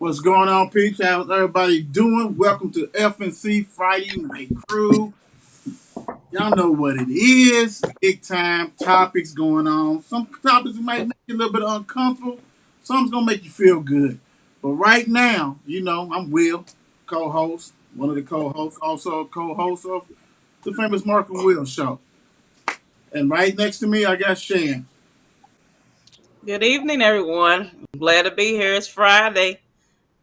What's going on, peeps? How's everybody doing? Welcome to FNC Friday Night Crew. Y'all know what it is. Big time topics going on. Some topics might make you a little bit uncomfortable. Some's gonna make you feel good. But right now, I'm Will, co-host, one of the co-hosts, also a co-host of the famous Mark and Will show. And right next to me, I got Shan. Good evening, everyone. Glad to be here. It's Friday.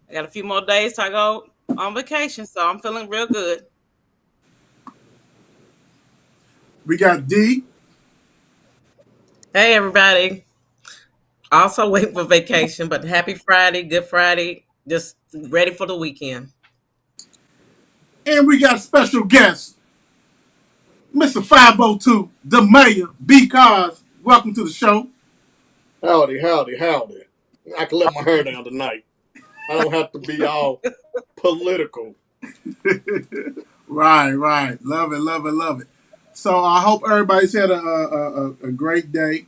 I got a few more days to go on vacation, so I'm feeling real good. We got D. Hey everybody. Also waiting for vacation, but happy Friday, good Friday. Just ready for the weekend. And we got special guest, Mr. 502, the mayor, B Cars. Welcome to the show. Howdy, howdy, howdy. I can let my hair down tonight. I don't have to be all political. Right. Love it, love it, love it. So I hope everybody's had a great day.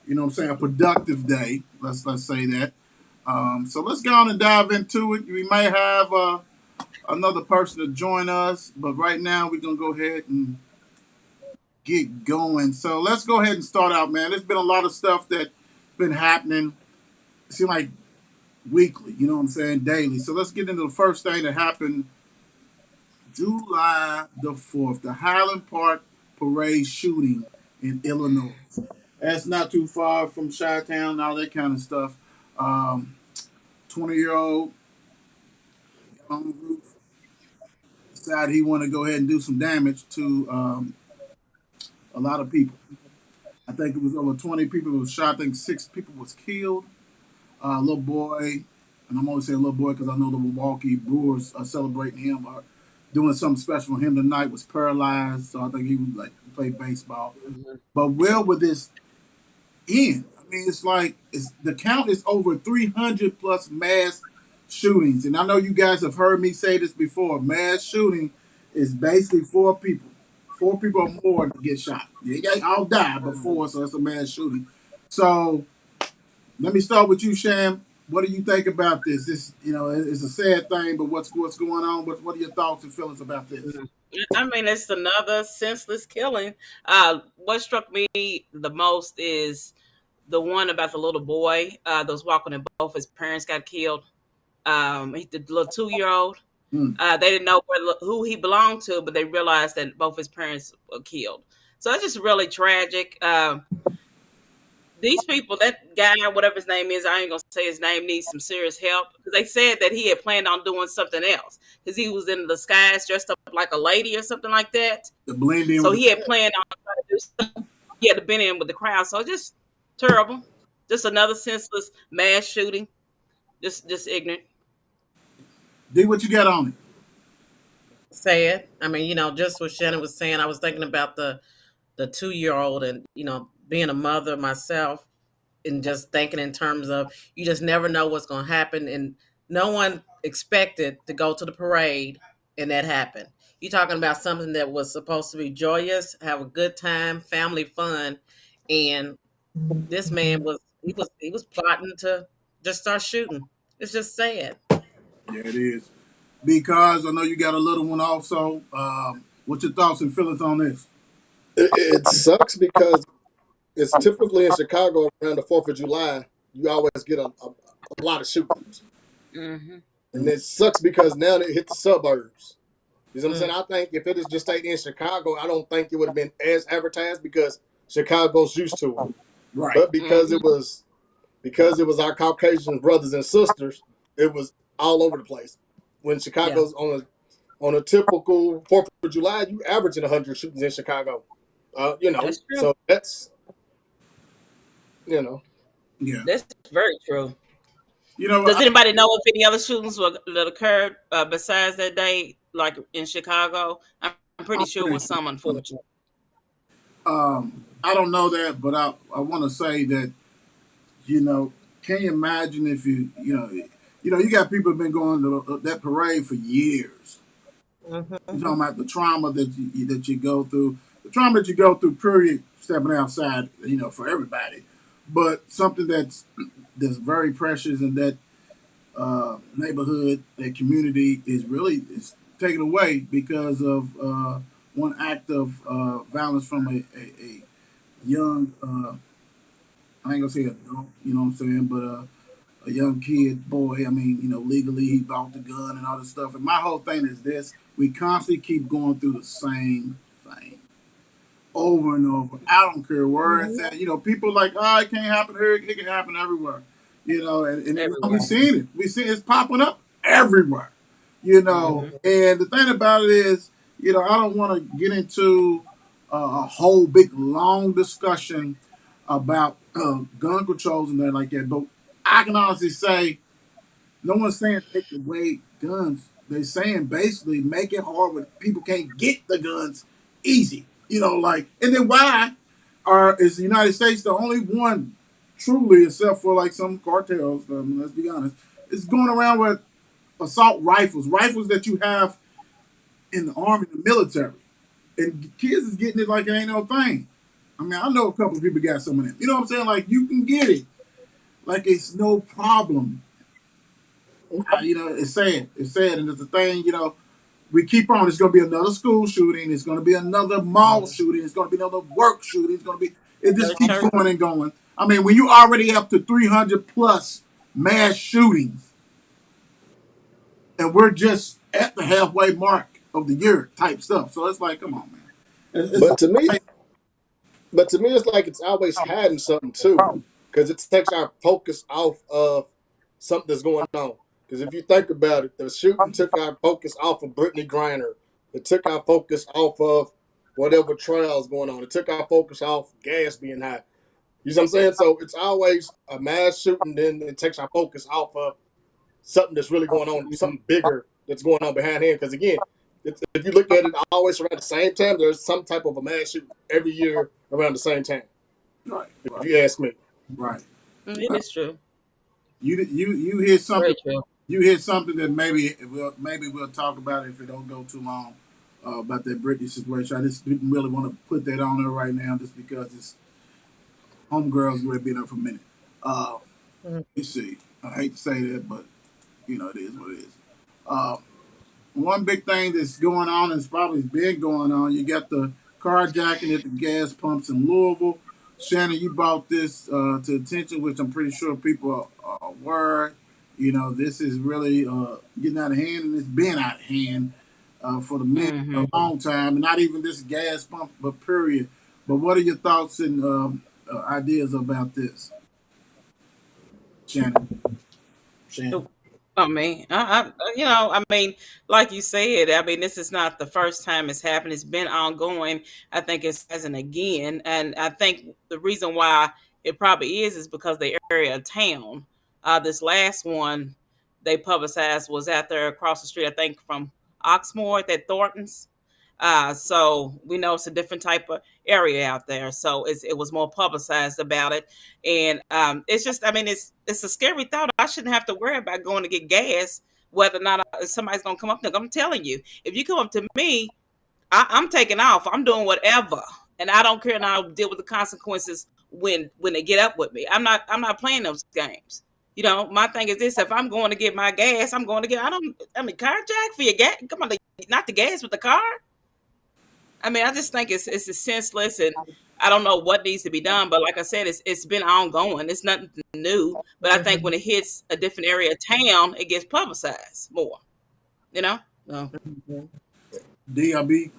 You know what I'm saying? A productive day. Let's say that. So let's go on and dive into it. We may have another person to join us, but right now we're gonna go ahead and get going. So let's go ahead and start out, man. There's been a lot of stuff that's been happening. It seems like weekly. You know what I'm saying? Daily. So let's get into the first thing that happened July the 4th, the Highland Park parade shooting in Illinois. That's not too far from Chi-Town, all that kind of stuff. 20-year-old on the roof decided he wanted to go ahead and do some damage to a lot of people. I think it was over 20 people was shot. I think 6 people was killed. A little boy, and I'm only saying little boy because I know the Milwaukee Brewers are celebrating him or doing something special for him tonight. Was paralyzed, so I think he would like play baseball. But where would this end? I mean, it's like the count is over 300 plus mass shootings, and I know you guys have heard me say this before. Mass shooting is basically 4 people. 4 people or more to get shot. They all die before, so it's a mass shooting. So let me start with you, Sham. What do you think about this? This, it's a sad thing, but what's going on? What are your thoughts and feelings about this? I mean, it's another senseless killing. What struck me the most is the one about the little boy that was walking and both his parents got killed. The little 2-year-old. Hmm. They didn't know who he belonged to, but they realized that both his parents were killed. So it's just really tragic. These people, that guy, whatever his name is, I ain't gonna say his name, needs some serious help because they said that he had planned on doing something else because he was in the skies dressed up like a lady or something like that. The blend in So with he had planned on trying to do something. He had to been in with the crowd. So just terrible. Just another senseless mass shooting. Just ignorant. D. What you got on it? Say it. I mean, just what Shannon was saying, I was thinking about the 2-year-old and, being a mother myself and just thinking in terms of you just never know what's going to happen. And no one expected to go to the parade and that happened. You're talking about something that was supposed to be joyous, have a good time, family fun. And this man he was plotting to just start shooting. It's just sad. Yeah, it is. Because I know you got a little one also. What's your thoughts and feelings on this? It sucks because it's typically in Chicago around the 4th of July, you always get a lot of shootings. Mm-hmm. And it sucks because now it hit the suburbs. You know what I'm saying? Mm. I think if it had just stayed in Chicago, I don't think it would have been as advertised because Chicago's used to it. Right. But because it was our Caucasian brothers and sisters, it was all over the place. When Yeah. Chicago's on a typical 4th of July, you averaging 100 shootings in Chicago. That's true. So that's you know. Yeah. That's very true. You know, Does anybody know if any other shootings that occurred besides that day, like in Chicago? I'm pretty sure it was some, unfortunate. I don't know that, but I want to say that can you imagine if you got people have been going to that parade for years. You're talking Hmm. about the trauma that you go through, the trauma that you go through. Period. Stepping outside, for everybody, but something that's very precious and that neighborhood, that community is taken away because of one act of violence from a young, I ain't gonna say adult, you know what I'm saying, but a young kid, boy. I mean, legally he bought the gun and all this stuff. And my whole thing is this: we constantly keep going through the same thing over and over. I don't care where it's Mhm. at. People like, oh, it can't happen here. It can happen everywhere. And we everywhere. seen it. We see it's popping up everywhere. Hmm. And the thing about it is, I don't want to get into a whole big long discussion about gun controls and that like that. But I can honestly say no one's saying take away guns. They're saying basically make it hard where people can't get the guns easy. And then why is the United States the only one truly, except for like some cartels, let's be honest, is going around with assault rifles that you have in the army, the military, and kids is getting it like it ain't no thing. I mean, I know a couple of people got some of them. You know what I'm saying? Like you can get it, like it's no problem. It's sad. It's sad, and it's a thing. We keep on. It's going to be another school shooting. It's going to be another mall shooting. It's going to be another work shooting. It's going to be. It Go just to keeps church. going and going. I mean, when you already up to 300 plus mass shootings, and we're just at the halfway mark of the year type stuff. So it's like, come on, man. It's But to me, like, it's like it's always hiding something too, because it takes our focus off of something that's going on. Because if you think about it, the shooting took our focus off of Brittany Griner. It took our focus off of whatever trials going on. It took our focus off gas being high. You know what I'm saying? So it's always a mass shooting, then it takes our focus off of something that's really going on, something bigger that's going on behind him. Because again, if you look at it always around the same time, there's some type of a mass shooting every year around the same time. right, If right, you ask me, right. It is true. You hear something. Very true. You hear something that maybe we'll talk about it if it don't go too long about that Britney situation. I just didn't really want to put that on there right now, just because it's homegirls would have been there for a minute. Uh, Mhm. let's see. I hate to say that, but it is what it is. Uh, One big thing that's going on, and it's probably been going on, you got the carjacking at the gas pumps in Louisville. Shannon, you brought this to attention, which I'm pretty sure people are aware. This is really getting out of hand, and it's been out of hand for the men for Hmm. a long time, and not even this gas pump, but period. But what are your thoughts and ideas about this, Shannon? Shannon. I mean, I mean, like you said, I mean, this is not the first time it's happened. It's been ongoing. I think it's hasn't again, and I think the reason why it probably is because the area of town. This last one they publicized was out there across the street, I think, from Oxmoor at Thornton's. So we know it's a different type of area out there. So it was more publicized about it, and it's just, I mean, it's a scary thought. I shouldn't have to worry about going to get gas, whether or not somebody's gonna come up there. I'm telling you, if you come up to me, I'm taking off. I'm doing whatever, and I don't care. And I'll deal with the consequences when they get up with me. I'm not playing those games. My thing is this: if I'm going to get my gas, I'm going to get. I don't. I mean, carjack for your gas. Come on, not the gas with the car. I mean, I just think it's senseless, and I don't know what needs to be done. But like I said, it's been ongoing. It's nothing new. But I think when it hits a different area of town, it gets publicized more. You know. So, Mhm. DRB,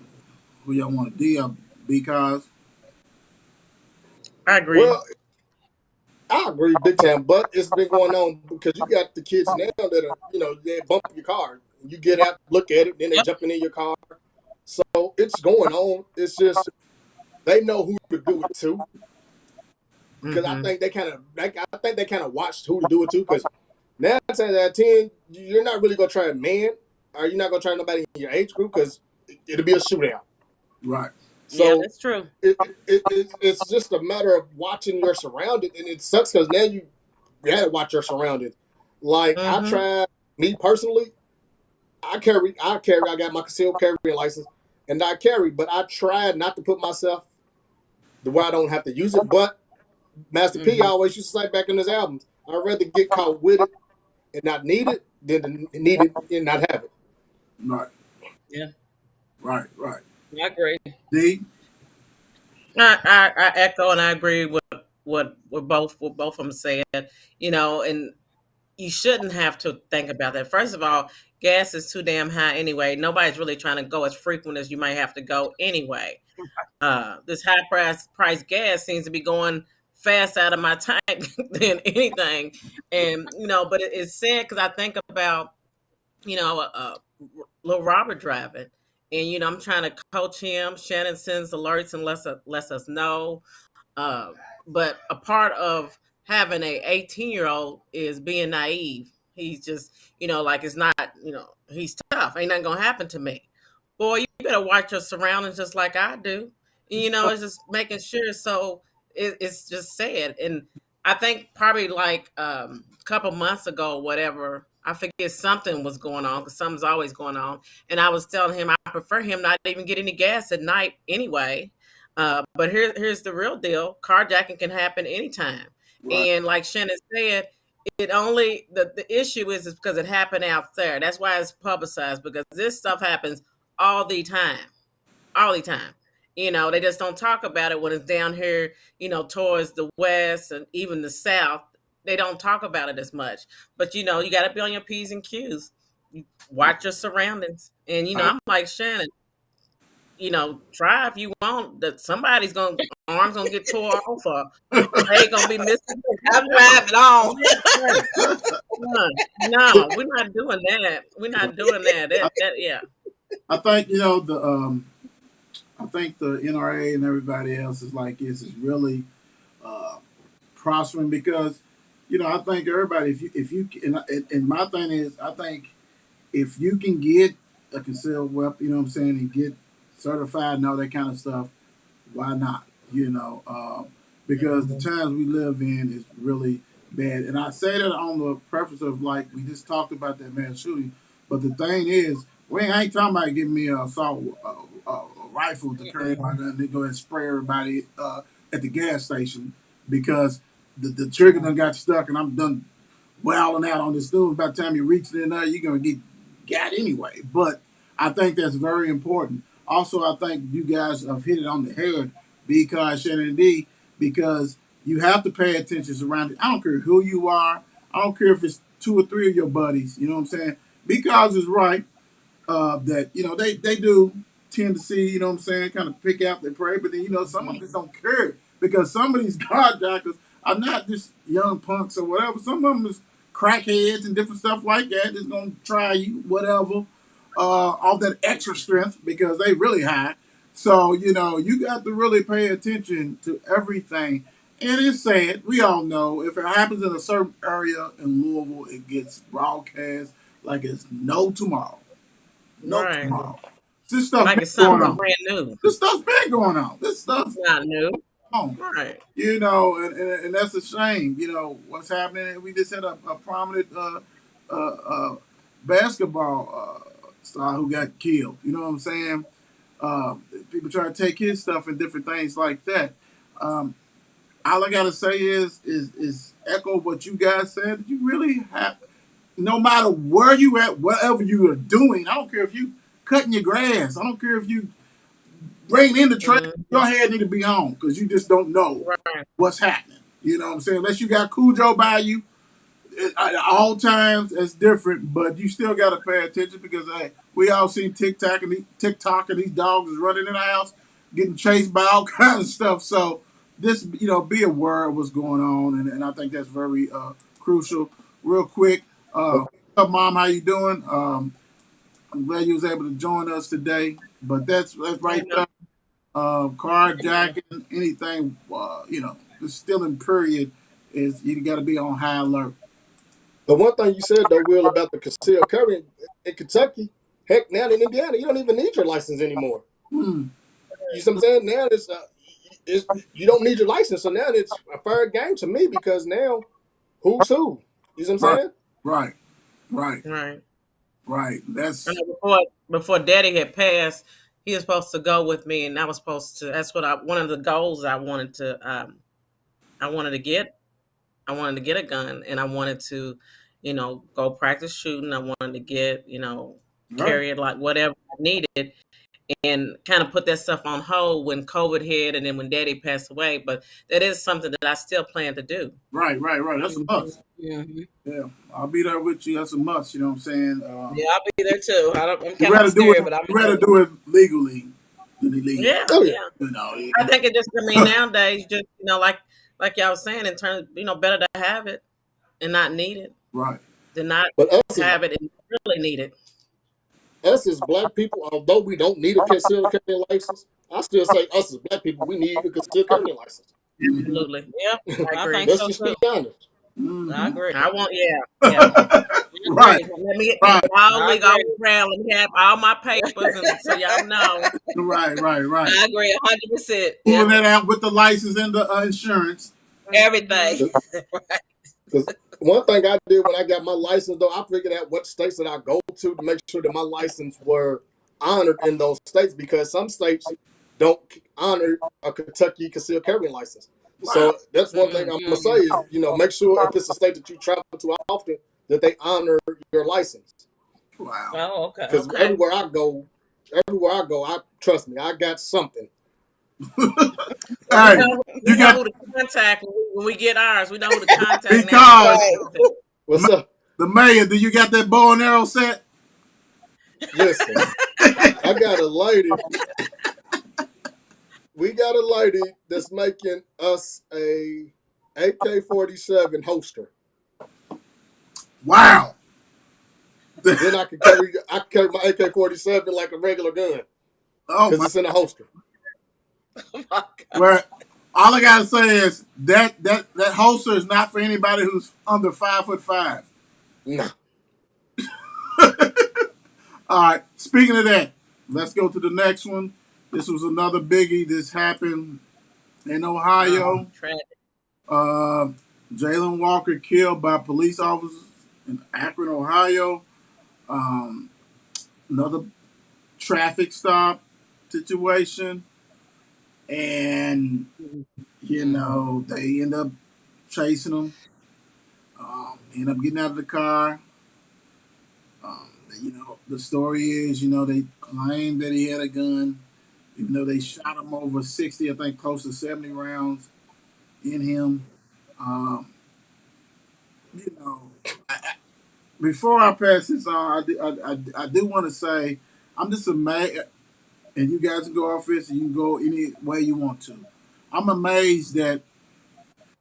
who y'all want? DRB cars. I agree. well, I agree big time, but it's been going on because you got the kids now that are, they bump your car. You get out, look at it, then they yep. jumping in your car. So it's going on. It's just they know who to do it to because I Hmm. think they kind of watched who to do it to because 9 times out of 10, you're not really gonna try a man, or you're not gonna try nobody in your age group because it'll be a shootout. Right. Yeah, So that's true. it's just a matter of watching your surroundings, and it sucks because now you had to watch your surroundings. Like I Hmm. tried, me personally, I got my concealed carry license, and I carry, but I tried not to put myself the way I don't have to use it. But Master P Hmm. always used to say back in his albums, I'd rather get caught with it and not need it than to need it and not have it. Right, Yeah, right, right. I agree. D. I echo and I agree with what both of them said. And you shouldn't have to think about that. First of all, gas is too damn high anyway. Nobody's really trying to go as frequent as you might have to go anyway. This high price gas seems to be going fast out of my tank than anything. And but it's sad because I think about little Robert driving, and I'm trying to coach him. Shannon sends alerts and lets us know. uh, but a part of having a 18-year-old is being naive. He's just, like it's not, he's tough. Ain't nothing gonna happen to me. Boy, you better watch your surroundings just like I do. It's just making sure. So it's just sad. And I think probably like a couple months ago, whatever, I forget something was going on because something's always going on. And I was telling him I prefer him not even get any gas at night anyway. But here's the real deal: carjacking can happen anytime, Right. and like Shannon said, it only the issue is because it happened out there. That's why it's publicized because this stuff happens all the time, all the time. They just don't talk about it when it's down here, towards the west and even the south. They don't talk about it as much. But you got to be on your p's and q's. Watch your surroundings, and Right. I'm like Shannon. Try if you want that somebody's gonna arms gonna get tore off or leg gonna be missing. I'm Whatever. driving on. Yeah, no, we're not doing that. We're not doing that. Yeah. I think I think the NRA and everybody else is like this is really uh, prospering because I think everybody if you and my thing is I think if you can get a concealed weapon, you know what I'm saying, and get certified and all that kind of stuff, why not? Because the times we live in is really bad. And I say that on the preface of like we just talked about that mass shooting, but the thing is, I ain't talking about giving me a assault rifle to carry my gun and go and spray everybody at the gas station because the trigger done got stuck and I'm done wailing out on this dude. By the time you reach in there, you're gonna get got anyway. But I think that's very important. Also, I think you guys have hit it on the head because Shannon D, because you have to pay attention around it. I don't care who you are. I don't care if it's two or three of your buddies. You know what I'm saying? Because it's right that they do tend to see, you know what I'm saying, kind of pick out their prey, but then some of them just don't care because some of these carjackers are not just young punks or whatever. Some of them is crackheads and different stuff like that. That's gonna try you, whatever, all that extra strength because they really high. So you got to really pay attention to everything. And it's sad. We all know if it happens in a certain area in Louisville, it gets broadcast like it's no tomorrow. No Right. tomorrow. This stuff Like been it's going something on. brand new. This stuff's been going on. This stuff Not new. on. Right. And that's a shame. What's happening. We just had a prominent uh, basketball star who got killed. You know what I'm saying? People try to take his stuff and different things like that. Um, all I gotta say is echo what you guys said. You really have, no matter where you at, whatever you are doing. I don't care if you cutting your grass. I don't care if you bringing in the trash. Mm, Your head need to be on because you just don't know right. what's happening. You know what I'm saying? Unless you got Cujo by you at all times, it's different. But you still got to pay attention because hey, we all seen TikTok and these dogs is running in the house, getting chased by all kinds of stuff. So this, be aware of what's going on, and I think that's very crucial. Real quick, But what's up, Mom? How you doing? I'm glad you was able to join us today. But that's I right know. there. Carjacking, anything, the stealing period is you got to be on high alert. the one thing you said though, Will, about the concealed carry in Kentucky, heck, now in Indiana, you don't even need your license anymore. Hmm. You see what I'm saying? Now it's you don't need your license, so now it's a fair game to me because now who's who? You see what I'm Right, saying? right, right, Right. right. I That's know before Daddy had passed, he was supposed to go with me, and I was supposed to. That's what one of the goals I wanted to. I wanted to get. I wanted to get a gun, and I wanted to, go practice shooting. I wanted to get, Right, carry it like whatever I needed, and kind of put that stuff on hold when COVID hit and then when Daddy passed away. But that is something that I still plan to do. right. That's a Mhm. must. Mhm. Yeah, I'll be there with you. That's a must. You know what I'm saying? Yeah, I'll be there too. I'm You kind of rather do it. scared, but I'm You rather there. do it legally than illegally. Yeah, Oh yeah. yeah. You know. I think it just, I mean, nowadays, just, like y'all was saying, in terms, better to have it and not need it Right. than not But have it and really need it. us as black people, although we don't need a concealed carry license, I still say us as black people, we need a concealed carry license. Hmm. Absolutely. Yeah, I I agree. think Let's so just too. be honest. I Hmm. agree. I want, yeah, yeah. I Right. agree. Let me Right. all I legal, all agree. proud. Let me have all my papers, and so y'all know. Right. I agree 100%. Pulling Yep. that out with the license and the insurance. Hmm. Everything. Because one thing I did when I got my license, though, I figured out what states that I go to make sure that my license were honored in those states, because some states don't honor a Kentucky concealed carry license. Wow. So that's one thing I'm gonna say Mm-hmm. is, make sure if it's a state that you travel to often, that they honor your license. Wow. Oh, okay. Because Okay. everywhere I go, I trust me, I got something. Well, we Hey, know we you know got who to contact when we get ours. We know who to contact now. We got because Right. something. the What's up? the mayor. Do you got that bow and arrow set? Listen, I got a lady. We got a lady that's making us a AK-47 holster. Wow. Then I can carry my AK-47 like a regular gun Oh because my. it's in a holster. Oh my God. Well, all I gotta say is that holster is not for anybody who's under 5'5". Nah. All right. Speaking of that, let's go to the next one. This was another biggie. This happened in Ohio. Tragic. Uh, Jayland Walker killed by police officers in Akron, Ohio. Um, another traffic stop situation, and they end up chasing him. End up getting out of the car. The story is, they claimed that he had a gun, even though they shot him over 60, I think close to 70 rounds in him. Um, you know, before I pass this on, I do want to say I'm just amazed, and you guys can go off this and you can go any way you want to. I'm amazed that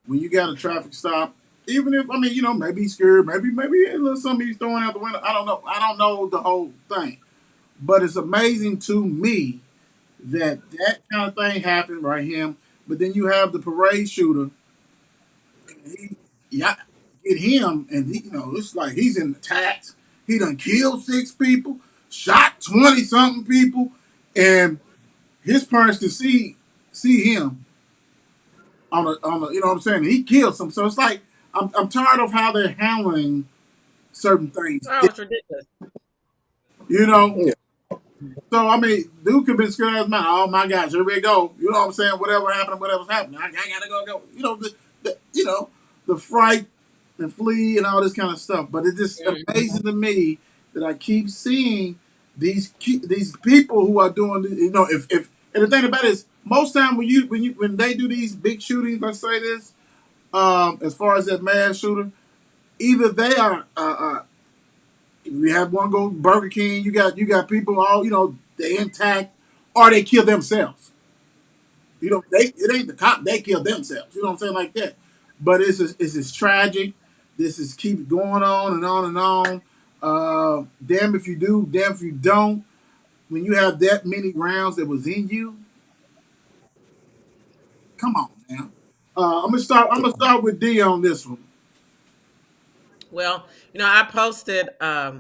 when you got a traffic stop, even if maybe he's scared, maybe a little something he's throwing out the window. I don't know the whole thing, but it's amazing to me that kind of thing happened right here. But then you have the parade shooter, and yeah, get him, and it's like he's in the tax. He done killed 6 people, shot 20 something people, and his parents can see him on a you know what I'm saying. He killed some, so it's like I'm tired of how they're handling certain things. Oh, it's ridiculous. You know, Yeah. so I mean, dude could be scared as man. Oh my gosh, here we go. You know what I'm saying? Whatever's happening. I gotta go. The fright and flee and all this kind of stuff. But it's just Mm-hmm. amazing to me that I keep seeing these people who are doing. If and the thing about it is, most time when they do these big shootings, let's say this, as far as that mass shooter, either they are. We have one go Burger King. You got people all they intact, or they kill themselves. It ain't the cop. They kill themselves. You know what I'm saying, like that. But it's just tragic. This is keep going on and on and on. Damn if you do, damn if you don't. When you have that many rounds that was in you, come on, man. I'm gonna start. I'm gonna start with D on this one. Well, I posted a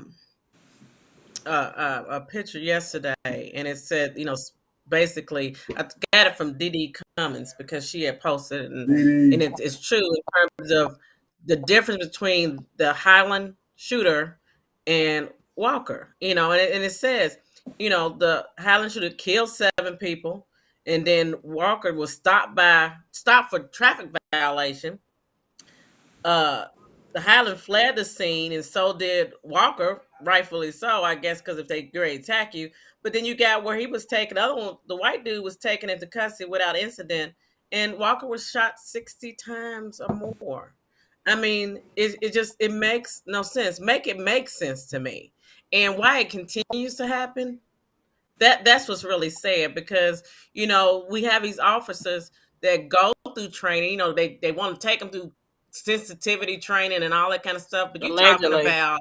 picture yesterday, and it said, basically, I got it from Dee Cummins because she had posted it, and DD. it's true in terms of the difference between the Highland shooter and Walker. And it says, the Highland shooter killed 7 people, and then Walker was stopped for traffic violation. Uh, the Highland fled the scene, and so did Walker, rightfully so, I guess, because if they great attack you. But then you got where he was taken. The other one, the white dude, was taken into custody without incident, and Walker was shot 60 times or more. I mean, it just it makes no sense. Make it make sense to me, and why it continues to happen. That's what's really sad because we have these officers that go through training. They want to take them through sensitivity training and all that kind of stuff. But you talking Allegedly. about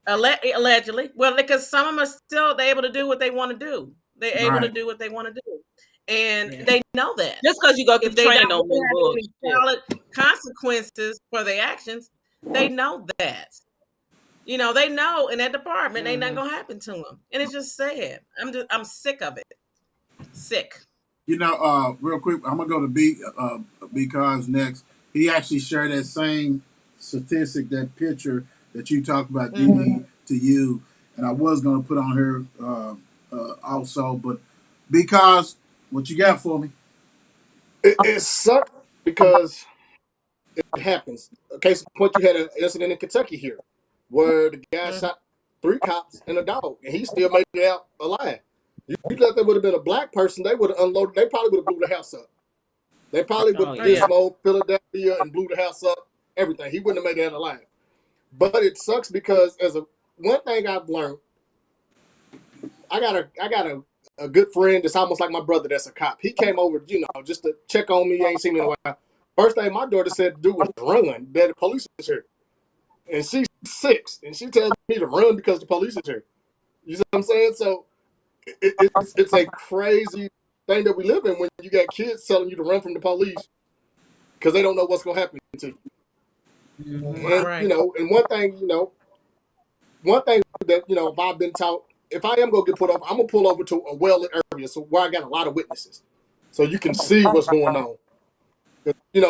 allegedly, well, because some of them are still able to do what they want to do. They're able to Right. do what they want to do, and Yeah. they know that Just because you go through if they training don't don't mean have any bullshit. solid consequences for their actions, they know that. They know in that department ain't nothing Mm-hmm. gonna happen to them, and it's just sad. I'm sick of it. Sick. Real quick, I'm gonna go to because next he actually shared that same statistic, that picture that you talked about, Mm-hmm. DD, to you, and I was gonna put on here also, but because what you got for me? It sucked because it happens. A case in point, you had an incident in Kentucky here where the guy Mm-hmm. shot 3 cops and a dog, and he still made it out alive. You thought that would have been a black person, they would have unloaded. They probably would have blew the house up. They probably would Oh have Oh yeah. yeah. Gizmo, Philadelphia, and blew the house up. Everything. He wouldn't have made it out alive. But it sucks because one thing I've learned, I got a good friend that's almost like my brother that's a cop. He came over, just to check on me. Ain't seen me in a while. First thing my daughter said to do was run. That the police is here. And she's 6, and she tells me to run because the police is here. You see what I'm saying? So it's a crazy thing that we live in when you got kids telling you to run from the police because they don't know what's going to happen to you. Mm-hmm. And Right. and one thing that I've been taught, if I am gonna get put over, I'm gonna pull over to a well-lit area, so where I got a lot of witnesses, so you can see what's going on.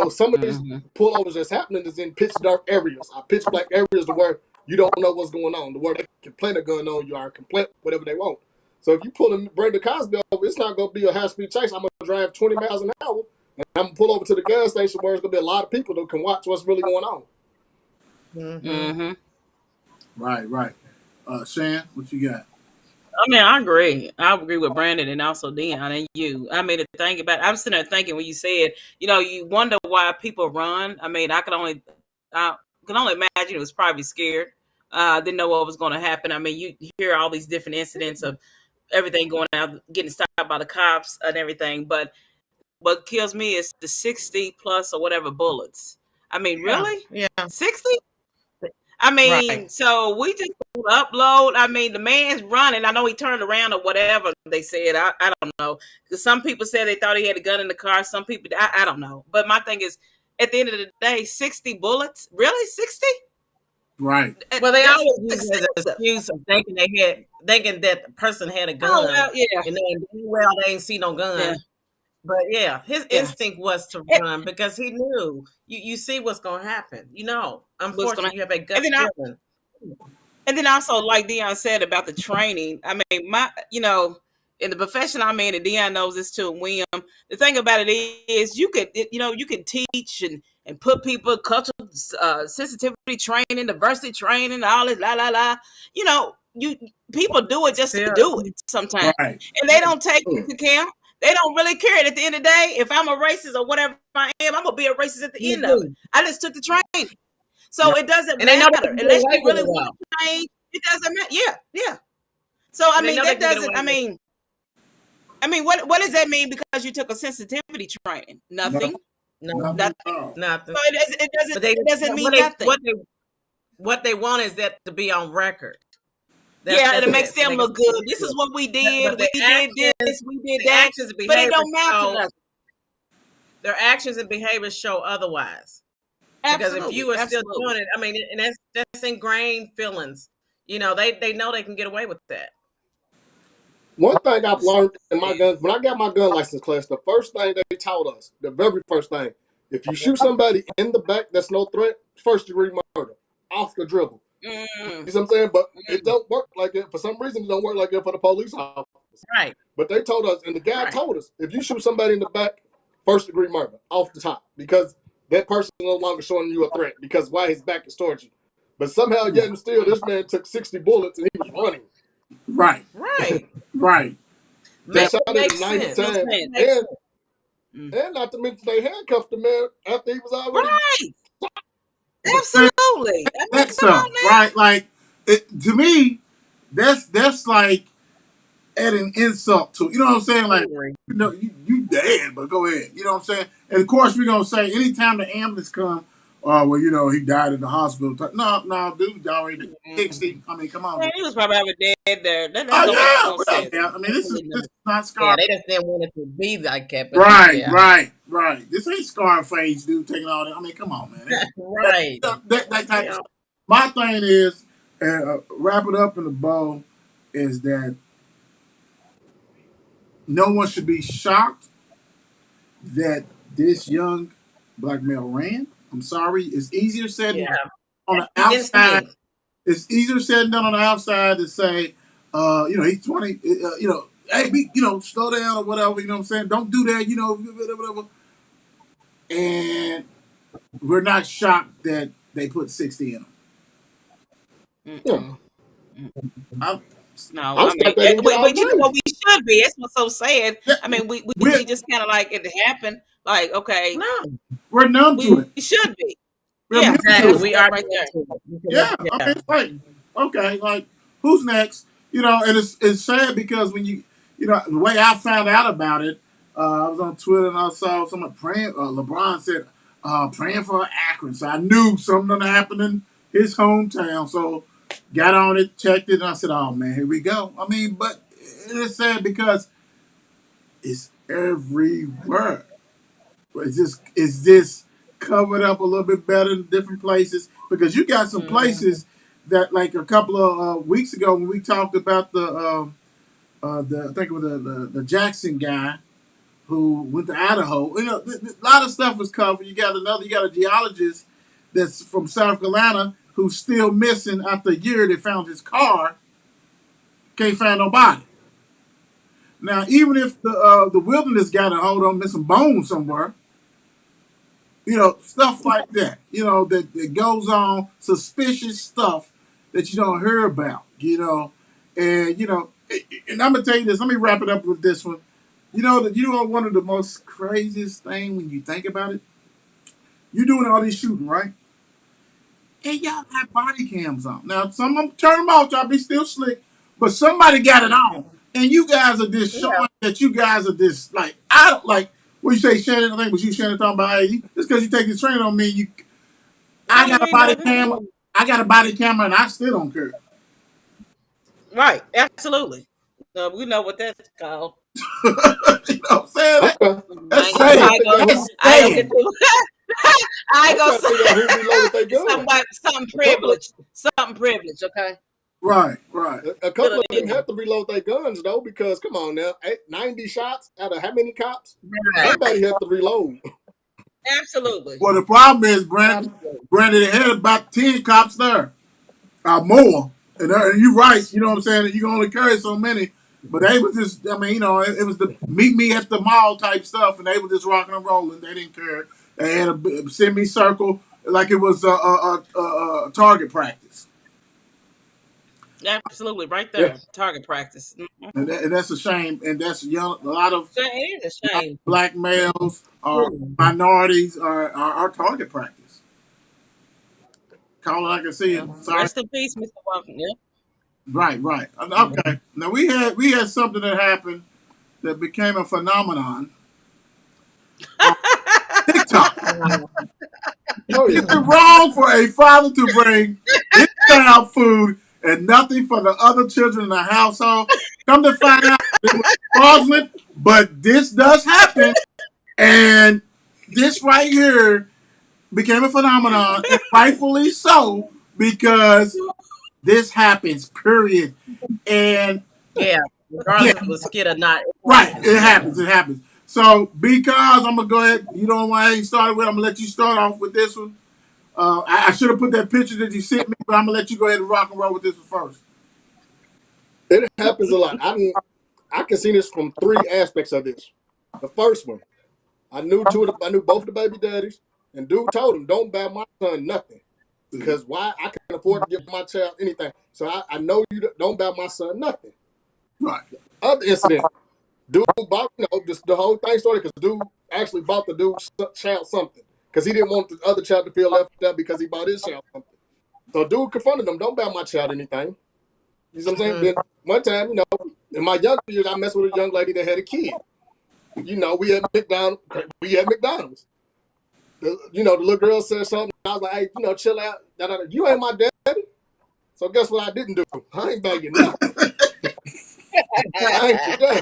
Some of these Mm-hmm. pullovers that's happening is in pitch dark areas, or pitch black areas, to where you don't know what's going on, to where they can plant a gun on you or complain whatever they want. So if you pull and bring the Cosby over, it's not gonna be a high speed chase. I'm gonna drive 20 miles an hour, and I'm gonna pull over to the gas station where there's gonna be a lot of people that can watch what's really going on. Mm-hmm. Mm-hmm. Right, right. Shan, what you got? I mean, I agree. I agree with Brandon and also Dion and you. I mean, the thing about I'm sitting there thinking when you said, you wonder why people run. I mean, I can only imagine it was probably scared. Didn't know what was going to happen. I mean, you hear all these different incidents of everything going out, getting stopped by the cops and everything. But what kills me is the 60 plus or whatever bullets. I mean, Yeah. really? Yeah. 60? I mean, Right. so we just upload. I mean, the man's running. I know he turned around or whatever they said. I don't know. Because some people said they thought he had a gun in the car. Some people, I don't know. But my thing is, at the end of the day, 60 bullets? Really? 60? Right. Well, they That's always use it as an excessive. excuse of thinking that the person had a Oh, gun, well, yeah. and then well they ain't see no Yeah. gun. But yeah, his Yeah. instinct was to It run because he knew you see what's gonna happen. was going Unfortunately, to, you have a gut and then feeling. also, like Dion said about the training, I mean, in the profession I'm in, and Dion knows this too, and William, the thing about it is you can teach and put people cultural sensitivity training, diversity training, all this, la, la, la. You people do it just to Still, do it sometimes. Right. And they don't take Mm. into account. They don't really care. And at the end of the day, if I'm a racist or whatever I am, I'm going to be a racist at the you end of it. do, I just took the training. So Right. it doesn't and they know they matter can get unless away you with really it want all, to change. It doesn't matter. Yeah, yeah. So I and they mean, know they that can get doesn't. away with I mean, what does that mean because you took a sensitivity training? Nothing. Nothing. nothing, Nothing Nothing. at all. nothing. So But they it doesn't what mean they nothing. what they want is that to be on record. Yeah, and That's it makes it. So them they can look good. This is what we but did. We did this. We did the that. actions and But it behaviors don't matter to show nothing. their actions and behaviors show otherwise. Because if Absolutely, you are still absolutely. doing it, I mean, and that's ingrained feelings. They know they can get away with that. One thing I've learned in my Yeah. gun, when I got my gun license class, the first thing they taught us, the very first thing, if you shoot somebody in the back that's no threat, first degree murder, off the dribble. Mm, You know what I'm saying? But it mm, don't work like that. For some reason, it don't work like that for the police officers. Right, But they told us, and the guy right. told us, if you shoot somebody in the back, first degree murder, off the top. Because that person is no longer showing you a threat because why his back is towards you. But somehow, yet and still, this man took 60 bullets and he was running. Right, Right. right. They That shot It at him makes 90 sense. You know what I'm times. saying? Makes sense. Mm. And not to mention they handcuffed the man after he was already. Right. that, Absolutely. I mean, that come on stuff, right? Like to me, that's like adding insult to, you know what I'm saying? Like, now. you dead, but go ahead. You know what I'm saying? And of course, we're gonna say anytime the ambulance come, well, he died in the hospital. No, no, dude, already Mm. 60. I mean, come on, Yeah, dude. he was probably already dead there. That Oh don't make yeah, no well, sense. yeah. I mean, Absolutely this not. is not Yeah, Scar. they just didn't want it to be like that, but Right, yeah. right, right. This ain't Scarface, dude, taking all that. I mean, come on, man. Right. That type of Yeah. stuff. My thing is, wrap it up in a bow, is that no one should be shocked that this young black male ran. I'm sorry. It's easier said than Yeah. on the outside. Instinct. It's easier said than done on the outside to say, he's 20, hey, slow down or whatever, you know what I'm saying? Don't do that, whatever. And we're not shocked that they put 60 in him. Yeah. Mm-mm. Mm. I'm, No, I'm I mean, shocked they didn't get all but you know what three. we should be. That's what's so sad. yeah, I mean, we we're, just kind of like it happened. Like, okay, No. we're numb to we it. should be. We're immune Yeah, Exactly. to it. We that are right there. doing it because Yeah, I yeah. mean, it's like, okay, like, who's next? And it's sad because when the way I found out about it, I was on Twitter and I saw someone praying. LeBron said, praying for Akron. So I knew something gonna happen in his hometown. So got on it, checked it, and I said, oh man, here we go. I mean, but it's sad because it's everywhere. It's just covered up a little bit better in different places because you got some Mm. places that, like a couple of weeks ago when we talked about the I think it was the Jackson guy who went to Idaho. A lot of stuff was covered. You got a geologist that's from South Carolina who's still missing after a year. They found his car, can't find nobody. Now, even if the wilderness got a hold on missing bones somewhere, stuff like that, that goes on, suspicious stuff that you don't hear about, and and I'm gonna tell you this. Let me wrap it up with this one. One of the most craziest thing when you think about it, you're doing all this shooting, right? And y'all have body cams on. Now, some of them turn them off, y'all be still slick, but somebody got it on, and you guys are just Yeah. showing that you guys are just like, I don't like what you say, Shannon. I think was you, Shannon, talking about, hey, just because you take this train on me, I That got don't a mean body nothing. camera. I got a body camera, and I still don't care. Right, absolutely. We know what that's called. You know what I'm saying? Okay. That's I'm trying sad. to figure out who That's I ain't gonna get sad. too. I ain't I'm gonna trying to figure out who reloaded their say gun. something A couple of privileged. Something privileged. Okay, Right, right. a fill couple of it them in. have to reload their guns though, because come on now, 90 shots out of how many cops? Right. Somebody had to reload. Absolutely. Well, the problem is, Brandon, Absolutely. Brandon had about 10 cops there, more. And you're right. You know what I'm saying? You can only carry so many. But they was just, I mean, it was the meet me at the mall type stuff, and they were just rocking and rolling. They didn't care. They had a semicircle like it was a target practice. Absolutely. Right Yeah. there. Target practice. Mhm. And that's a shame. And that's a lot of So it is a shame. black males or Hmm. minorities are target practice. Call it like I see it. Yeah. Sorry. Rest in peace, Mr. Walker. Yeah. Right, right. Hmm. Okay. Now we had something that happened that became a phenomenon on TikTok. Oh Is yeah. it wrong for a father to bring his child food and nothing for the other children in the household? Come to find out, it was fraudulent, but this does happen, and this right here became a phenomenon, and rightfully so, because this happens. Period. And Yeah. yeah, Regardless if it was skid or not, it right. happens. It Yeah. happens. It happens. So because I'm gonna go ahead, you know what I started with. I'm gonna let you start off with this one. I should have put that picture that you sent me, but I'm gonna let you go ahead and rock and roll with this one first. It happens a lot. I can see this from three aspects of this. The first one, I knew both of the baby daddies, And dude told him, don't buy my son nothing. Because why? I can afford to give my child anything. So I know you don't buy my son nothing. Right. Other incident, dude bought, the whole thing started because dude actually bought the dude's child something. Because he didn't want the other child to feel left out because he bought his child something. So dude confronted him, don't buy my child anything. You know what I'm saying? Then one time, in my younger years, I messed with a young lady that had a kid. We had McDonald's. The little girl said something. I was like, hey, chill out. You ain't my daddy. So guess what I didn't do? I ain't begging nothing. I ain't your daddy.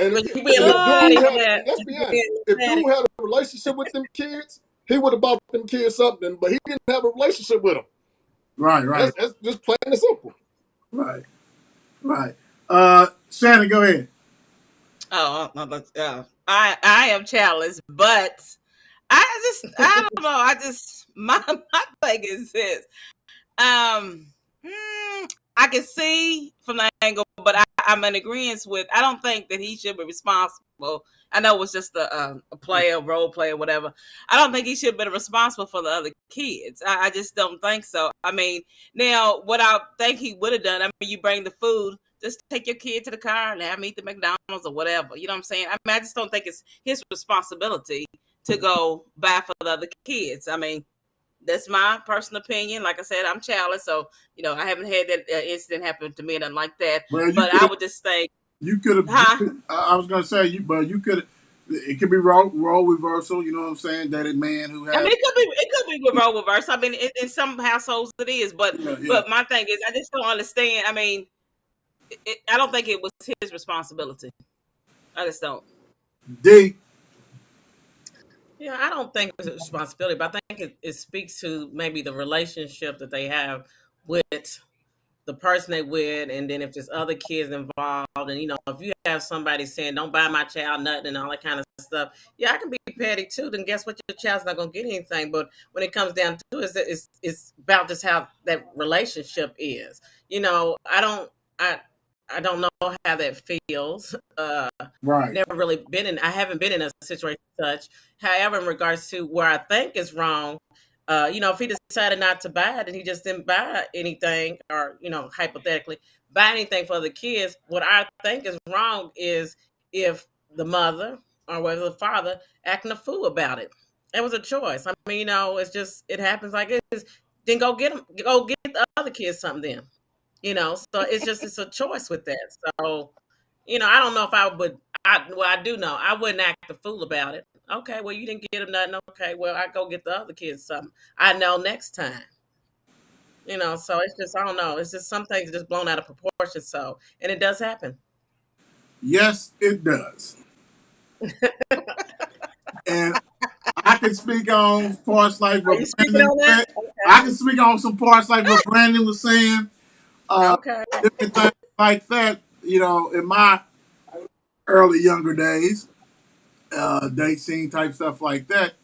And But if you being a little petty dude for had, that. let's be You honest, being a if little petty. dude had a relationship with them kids, he would have bought them kids something, but he didn't have a relationship with them. Right. Right. That's just plain and simple. Right. Right. Shannon, go ahead. I am challenged, but I don't know. My thing is this. Um, I can see from the angle, but I'm in agreement with. I don't think that he should be responsible. I know it was just a player, role player, whatever. I don't think he should have been responsible for the other kids. I just don't think so. I mean, now what I think he would have done. I mean, you bring the food. Just take your kid to the car and have him eat the McDonald's or whatever. You know what I'm saying? I mean, I just don't think it's his responsibility to go buy for the other kids. I mean, that's my personal opinion. Like I said, I'm childless, so I haven't had that incident happen to me and nothing like that. Well, But I would just think, you could have. huh? I was gonna say you could. It could be role reversal. You know what I'm saying? That a man who I has. mean, it could be role reverse. I mean, in some households it is, but Yeah. Yeah. but my thing is, I just don't understand. I mean, I don't think it was his responsibility. I just don't. D. Yeah, I don't think it's a responsibility, but I think it speaks to maybe the relationship that they have with the person they with, and then if there's other kids involved, and if you have somebody saying don't buy my child nothing and all that kind of stuff, yeah, I can be petty too. Then guess what? Your child's not gonna get anything. But when it comes down to it, it's about just how that relationship is. I don't know how that feels. Right. Never really been in. I haven't been in a situation such. However, in regards to where I think is wrong, if he decided not to buy it and he just didn't buy anything, or hypothetically buy anything for the kids, what I think is wrong is if the mother or whether the father acting a fool about it. It was a choice. I mean, it's just it happens like it is. Then go get the other kids something. Then so it's a choice with that. So I don't know if I would. I do know I wouldn't act a fool about it. Okay, well, you didn't get him nothing. Okay, well, I go get the other kids something. I know next time. So it's just I don't know. It's just some things just blown out of proportion. So and it does happen. Yes, it does. And I can speak on parts like Are what you speaking Brandon on that? said. I can speak on some parts like what Brandon was saying. Okay. Different things like that. In my early younger days, date scene type stuff like that.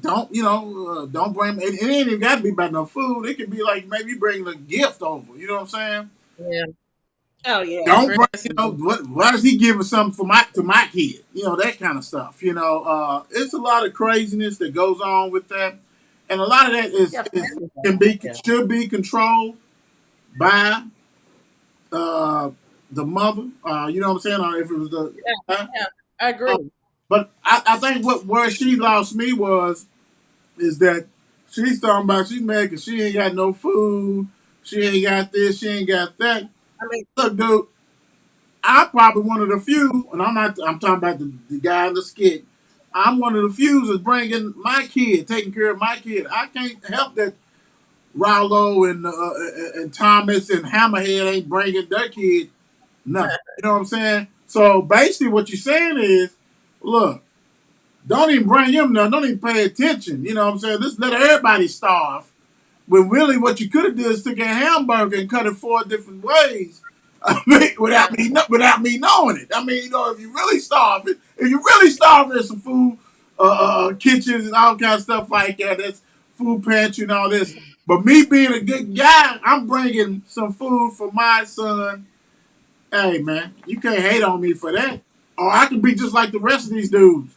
Don't bring. It ain't even got to be about no food. It could be like maybe bring a gift over. You know what I'm saying? Yeah. Oh yeah. Don't bring. Christmas. Why does he give us something for my kid? That kind of stuff. It's a lot of craziness that goes on with that, and a lot of that Yeah. is Family can time. be Yeah. should be controlled by uh, the mother. You know what I'm saying? Or if it was the uh, Yeah. I agree. but I think where she lost me is that she's talking about she's mad because she ain't got no food, she ain't got this, she ain't got that. I mean, Look, dude, I'm probably one of the few, and I'm talking about the guy in the skit. I'm one of the few that's bringing my kid, taking care of my kid. I can't help that Rollo and Thomas and Hammerhead ain't bringing their kid nothing. You know what I'm saying? So basically, what you're saying is, look, don't even bring him nothing. Don't even pay attention. You know what I'm saying? Just let everybody starve. When really, what you could have did is took a hamburger and cut it 4 different ways. I mean, yeah. without me knowing it. I mean, if you really starve it, if you really starve, there's some food, kitchens and all kinds of stuff like that. That's food pantry and all this. But me being a good guy, I'm bringing some food for my son Hey man, you can't hate on me for that. Or I could be just like the rest of these dudes.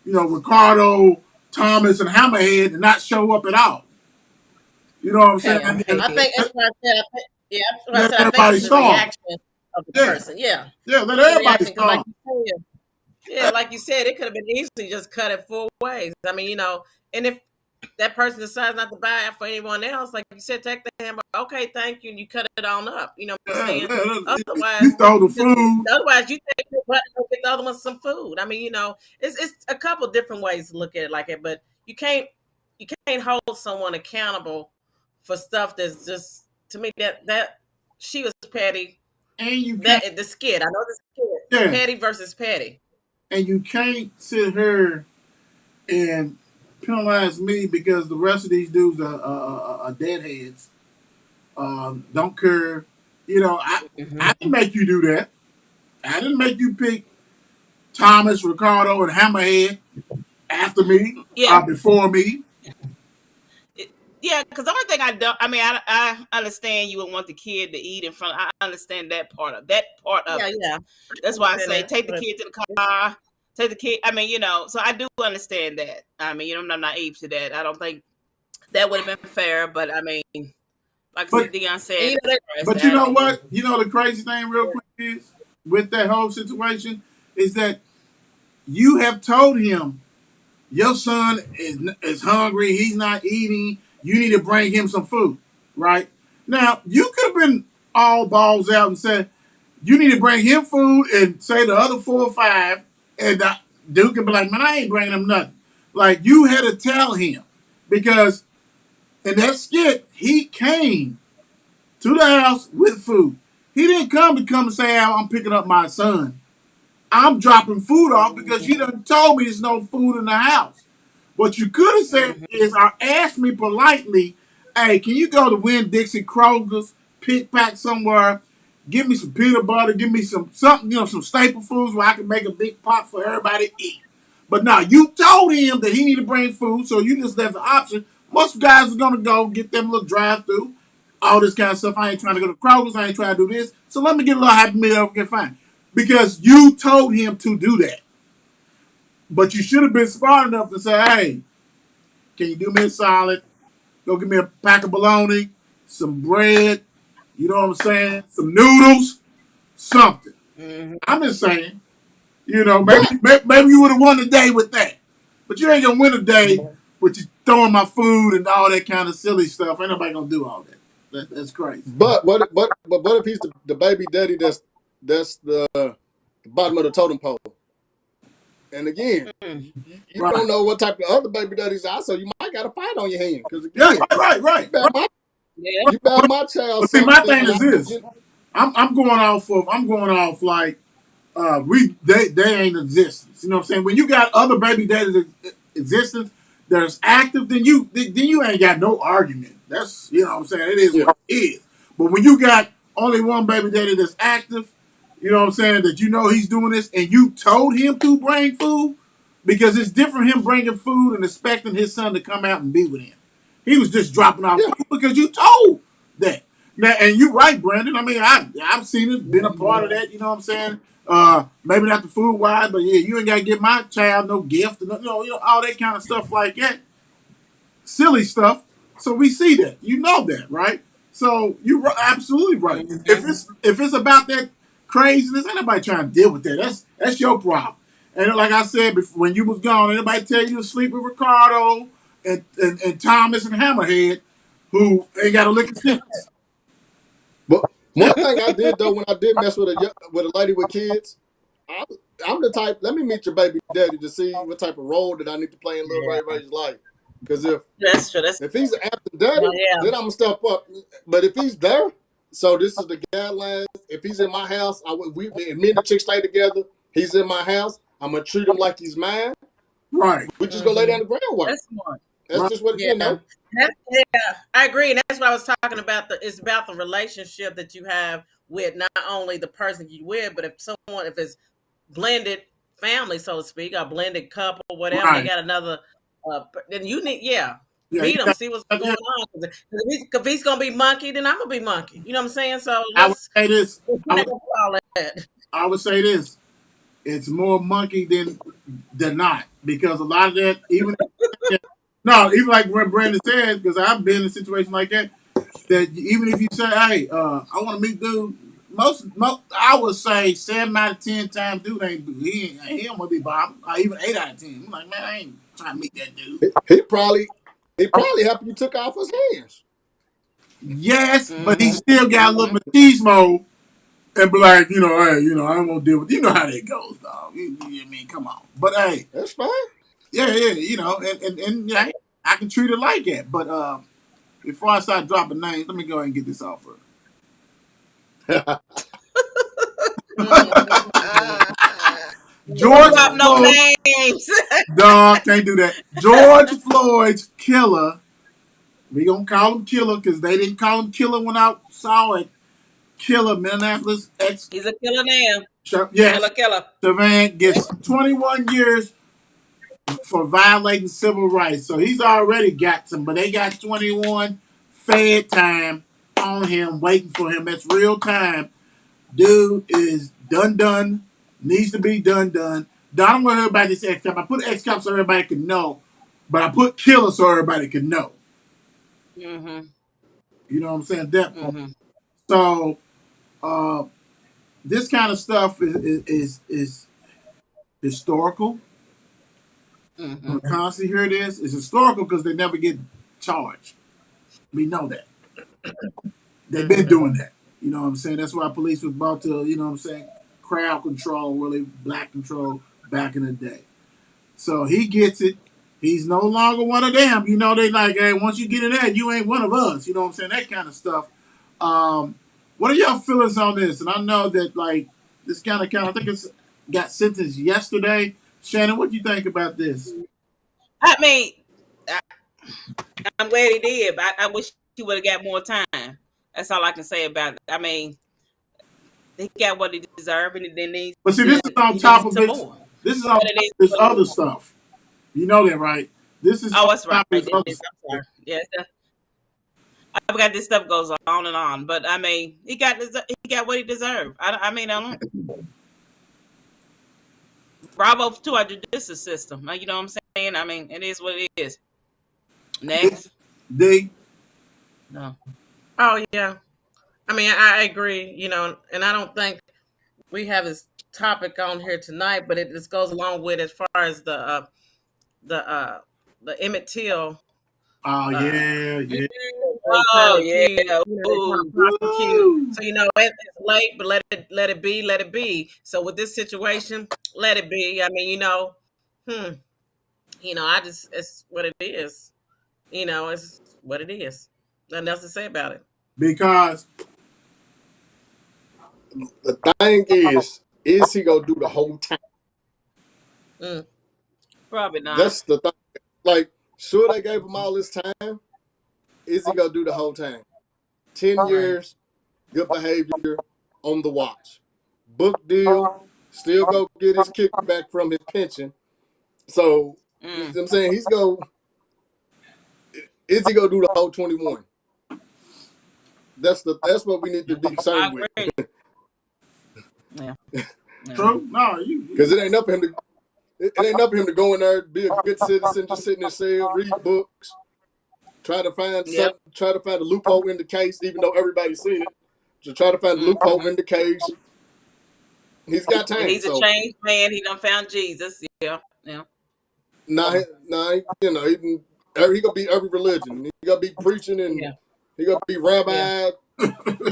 Ricardo, Thomas, and Hammerhead, and not show up at all. You know what I'm saying? Yeah, And I think that's what I said. Yeah, that's what I let said. I think everybody it's the storm. reaction of the Yeah, person. Yeah, yeah, let the everybody reaction because, like storm. you said, yeah, like you said, it could have been easily just cut it 4 ways. I mean, and if that person decides not to buy it for anyone else, like you said, take the hammer. Okay, thank you, and you cut it on up. You know what I'm Yeah, saying? you Otherwise, throw the you just food. otherwise you take your butt and go get the other one some food. I mean, it's a couple different ways to look at it like it, but you can't hold someone accountable for stuff that's just to me that she was petty. And you can't, That the skid, I know the skid, yeah, petty versus petty. and you can't sit here and penalize me because the rest of these dudes are deadheads. Don't care. I Hmm. didn't make you do that. I didn't make you pick Thomas, Ricardo, and Hammerhead after me, Yeah, before me. yeah. Because the only thing I don't, I mean, I understand you would want the kid to eat in front. I understand that part of Yeah, it. yeah. That's why I say Understand take the that, kid to the car. Take the kid. I mean, so I do understand that. I mean, I'm not naive to that. I don't think that would have been fair, but I mean, like But Dion and said, you know that. but you know what? You know the crazy thing, real quick, is with that whole situation is that you have told him your son is hungry. He's not eating. You need to bring him some food, right? Now you could have been all balls out and said you need to bring him food, and say the other 4 or 5, and the dude could be like, man, I ain't bringing him nothing. Like you had to tell him because in that skit he came to the house with food. He didn't come and say, I'm picking up my son. I'm dropping food off because you done told me there's no food in the house. What you could have said Mhm. is, or asked me politely, hey, can you go to Winn Dixie Kroger's, pick pack somewhere, give me some peanut butter, give me something, some staple foods where I can make a big pot for everybody to eat. But now you told him that he need to bring food, so you just left the option. Most guys are gonna go get them little drive through, all this kind of stuff. I ain't trying to go to Kroger's, I ain't trying to do this. So let me get a little Happy Meal, okay, fine. Because you told him to do that. But you should have been smart enough to say, hey, can you do me a solid? Go get me a pack of bologna, some bread, you know what I'm saying? Some noodles, something. Mhm. I'm just saying, maybe But maybe you would have won the day with that. But you ain't gonna win a day with you throwing my food and all that kind of silly stuff. Ain't nobody gonna do all that. That's crazy. what if he's the baby daddy that's the bottom of the totem pole? And again, Mhm. you don't Right. know what type of other baby daddies are, so you might got a fight on your hand. Because Yeah, again, you right. bear my Yeah. you bear But, my child but see, my something, thing and is I this. I'm going off like they ain't existence. You know what I'm saying? When you got other baby daddies existence that's active, then you ain't got no argument. That's what I'm saying. It is yeah what it is. But when you got only one baby daddy that's active, you know what I'm saying, that he's doing this, and you told him to bring food, because it's different him bringing food and expecting his son to come out and be with him. He was just dropping off yeah food because you told that. Now, and you're right, Brandon. I mean, I've seen it, been a part of that. You know what I'm saying? Maybe not the food wise, but yeah, you ain't got to get my child no gift, and all that kind of stuff like that, silly stuff. So we see that, that, right? So you're absolutely right. Mhm. If it's about that craziness, ain't nobody trying to deal with that. That's your problem. And like I said before, when you was gone, anybody tell you to sleep with Ricardo and Thomas and Hammerhead, who ain't got a lick of sense. but one thing I did though when I did mess with a lady with kids, I, I'm the type. Let me meet your baby daddy to see what type of role that I need to play in little Ray Yeah. Ray's life. Because That's true. That's if he's an absent daddy, well, yeah. then I'm gonna step up. But if he's there, so this is the guidelines. If he's in my house, if me and the chick stay together. He's in my house. I'm gonna treat him like he's mine. Right, We just gonna lay down Mhm. the groundwork. That's smart. That's right, just what Yeah. Yeah, I agree, and that's what I was talking about. It's about the relationship that you have with not only the person you with, but if it's blended family, so to speak, a blended couple, whatever, and they right. got another, then you need, yeah, Yeah, meet them, see what's yeah. going on. Because if he's gonna be monkey, then I'm gonna be monkey. You know what I'm saying? So I would say this. we're I not would gonna do all I would say this: it's more monkey than not, because a lot of that, even no, even like what Brandon said, because I've been in a situation like that. That even if you say, "Hey, I want to meet dude," most I would say 7 out of 10 times, dude he don't want to be bothered. Even 8 out of 10, I'm like, man, I ain't trying to meet that dude. He probably happy you took off his hands. Yes, but he Mm-hmm. still got a little Mm-hmm. machismo and be like, hey, I don't want to deal with. You know how that goes, dog. I mean, come on. But hey, That's fine. yeah, and yeah, I can treat it like that. But before I start dropping names, let me go ahead and get this offer. Don't George drop no Floyd, names. dog, can't do that. George Floyd's killer. We gonna call him killer because they didn't call him killer when I saw it. Killer, Minneapolis ex. He's a killer now. Yes, Killer, killer. Chauvin gets 21 years for violating civil rights. So he's already got some, but they got 21 fed time on him, waiting for him. That's real time. Dude is done, needs to be done. Don't worry about this X cop. I put X cop so everybody can know, but I put killer so everybody can know. Mm-hmm. You know what I'm saying? That part. Mm-hmm. So uh, this kind of stuff is historical. Mm-hmm. When constantly hear this, it's historical because they never get charged. We know that. They've been doing that. You know what I'm saying? That's why police was brought to, you know what I'm saying, crowd control, really black control back in the day. So he gets it. He's no longer one of them. They like, hey, once you get in that, you ain't one of us. You know what I'm saying? That kind of stuff. What are y'all feelings on this? And I know that, like, this I think it's got sentenced yesterday. Shannon, what do you think about this? I mean, I, I'm glad he did, but I wish he would have got more time. That's all I can say about it. I mean, he got what he deserved, and then But see, this is on he top needs of some this. more. This is on But top it is of this what it other is. stuff. You know that, right? This is Oh, on that's right. top of this It other is. stuff. I'm sorry. Yes, I forgot this stuff goes on and on. But I mean, he got what he deserved. I mean, I don't. Bravo to our judicial system. You know what I'm saying? I mean, it is what it is. Next, D. no. Oh yeah. I mean, I agree. And I don't think we have this topic on here tonight, but it just goes along with as far as the Emmett Till Oh uh, yeah, yeah. they trying Oh to accuse, yeah. they trying to Ooh. prosecute. Woo! So it's late, but let it be. So with this situation, let it be. I mean, hmm, I just it's what it is. It's what it is. Nothing else to say about it. Because The thing is he gonna do the whole time? Mm, Probably not. That's the thing. Like, sure they gave him all this time. Is he gonna do the whole time? 10 years, good behavior, on the watch, book deal, still go get his kickback from his pension. So you know Mm. what I'm saying, he's go. Is he gonna do the whole 21? That's what we need to be I concerned with, agree. Yeah. Yeah. true. No, because it ain't up for him to. It ain't up for him to go in there, be a good citizen, just sit in his cell, read books, try to find Yep. something, try to find a loophole in the case, even though everybody's seen it. To try to find a loophole Mm-hmm. in the case. He's got And time. he's a So changed man. He done found Jesus. Yeah. Yeah. now, So he gonna be every religion. He gonna be preaching and yeah. he gonna be Yeah. rabbi,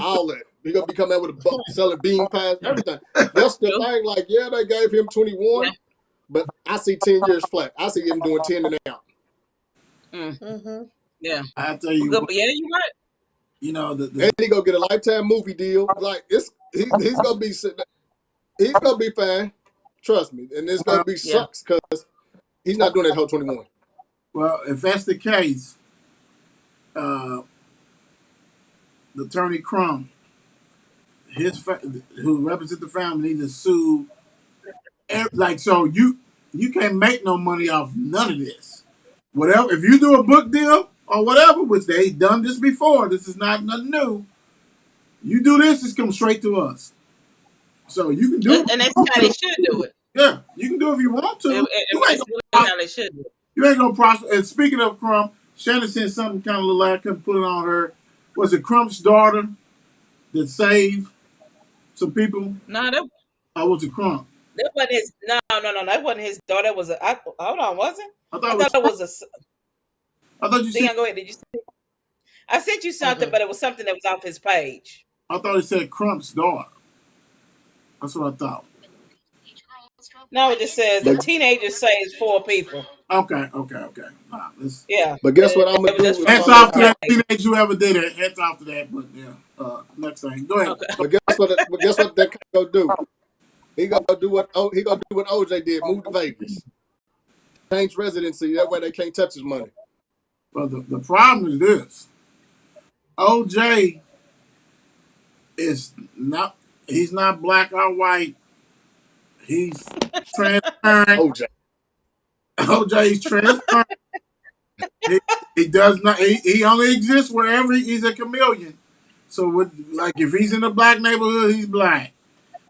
all that. He gonna be coming out with selling bean pies, everything. That's the True. thing. Like, yeah, they gave him Yeah. 21, but I see 10 years flat. I see him doing 10 and out. Mm. mm-hmm. Yeah. I tell you Good. what. But yeah, you're right. The And he gonna get a lifetime movie deal. Like, he's gonna be he's gonna be fine. Trust me. And it's gonna well, be Yeah. sucks because he's not doing that whole 21. well, if that's the case, uh, the attorney Crumb, who represents the family, needs to sue. Like, so you can't make no money off none of this. Whatever, if you do a book deal or whatever, which they done this before, this is not nothing new. You do this, it's come straight to us. So you can do it And if you that's want how they to. should do it. Yeah, you can do it if you want I to. You mean, ain't it's gonna really prosper. how they should do it. You ain't gonna prosper. And speaking of Crump, Shannon said something kind of little I couldn't put it on her. Was it Crump's daughter that saved some people? No, that Or was it Crump? that wasn't his. No. That wasn't his daughter. That was a. Hold on, was it? I thought I it thought was it Crump. was a. I thought you said. Dion, go ahead. Did you? I sent you something, Mm-mm. but it was something that was off his page. I thought it said Crump's daughter. That's what I thought. No, it just says a But teenager saves four people. Okay. Nah, let's, Yeah, but but guess what I'm it gonna was just do if from hats I'm his off to ever. that page. teenage whoever did it. Hats off to that. But yeah, next thing. Go ahead. Okay. But guess what that gonna do? He gonna do what OJ did. Move to Vegas. Change residency. That way they can't touch his money. But the problem is this: OJ is not. He's not black or white. He's transparent. OJ. OJ is transparent. He, he does not. He only exists wherever he's a chameleon. So, like, if he's in a black neighborhood, he's black.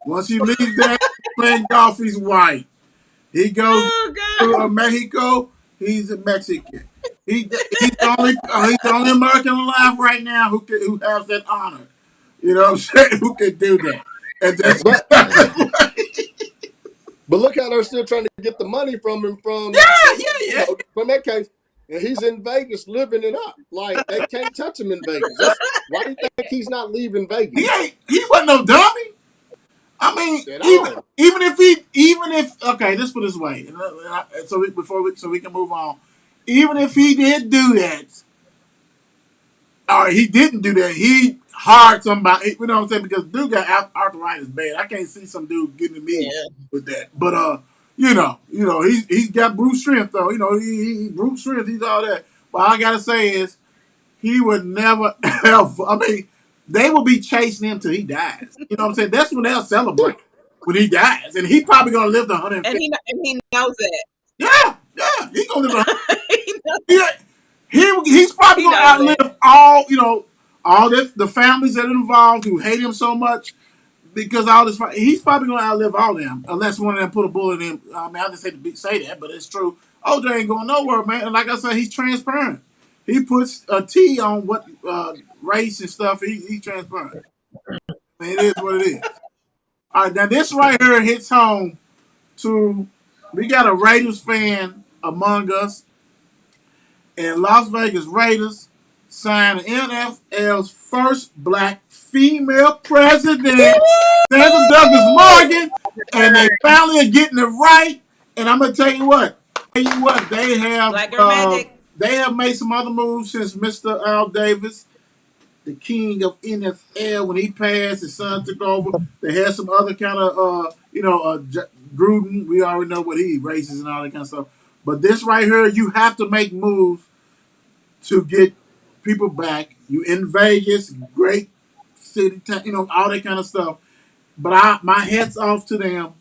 Once he leaves that, playing golf, he's white. He goes Oh to God. Mexico, he's a Mexican. He's the only American alive right now who has that honor. You know what I'm saying? Who can do that? And that's But but look how they're still trying to get the money from him yeah. from that case. And he's in Vegas living it up. Like they can't touch him in Vegas. That's why do you think he's not leaving Vegas He wasn't no dummy. I mean, at all? even if okay, let's put it this way, so we can move on. Even if he did do that, or he didn't do that, he hired somebody. You know what I'm saying? Because dude got arthritis bad. I can't see some dude getting me Yeah. with that. But he's got brute strength though. You know, he brute strength. He's all that. But all I gotta say is he would never ever. I mean, they will be chasing him till he dies. You know what I'm saying? That's when they'll celebrate when he dies, and he probably gonna live to And 150. he knows that. Yeah, he gonna live to he, knows, yeah, he's probably he gonna knows that. outlive all this the families that are involved who hate him so much because all this. He's probably gonna outlive all of them unless one of them put a bullet in him. I mean, I just hate to say that, but it's true. OJ ain't going nowhere, man. And like I said, he's transparent. He puts a T on what race and stuff. He's transparent. I mean, it is what it is. All right, now this right here hits home to. We got a Raiders fan among us, and Las Vegas Raiders signed NFL's first black female president, Sandra Douglass Morgan, and they finally are getting it right. And I'm gonna tell you what. Black girl magic. They have made some other moves since Mr. Al Davis, the king of NFL, when he passed, his son took over. They had some other kind of Gruden. We already know what he races and all that kind of stuff. But this right here, you have to make moves to get people back. You in Vegas, great city, all that kind of stuff. But my hats off to them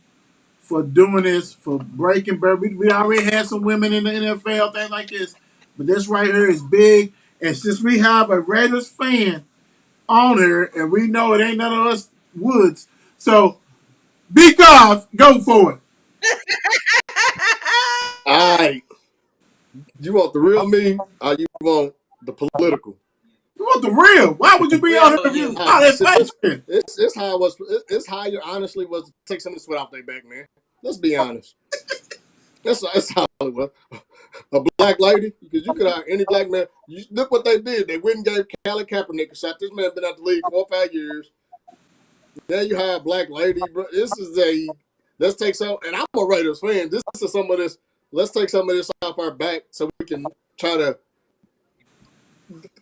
for doing this, for breaking barriers. We already had some women in the NFL, things like this. But this right here is big. And since we have a Raiders fan on here, and we know it ain't none of us Woods, so because go for it. All right. You want the real me or you want the political? You want the real? Why would you be on Real here if you you. all Right. that So fake shit? it's how it was. It's how you honestly was to take some of the sweat off their back, man. Let's be honest. That's how it was. A black lady, because you could have any black man. You look what they did. They went and gave Callie Kaepernick a shot. This man been out the league 4 or 5 years. Now you have a black lady. Bro. This is a let's take some. And I'm a Raiders fan. This is some of this. Let's take some of this off our back so we can try to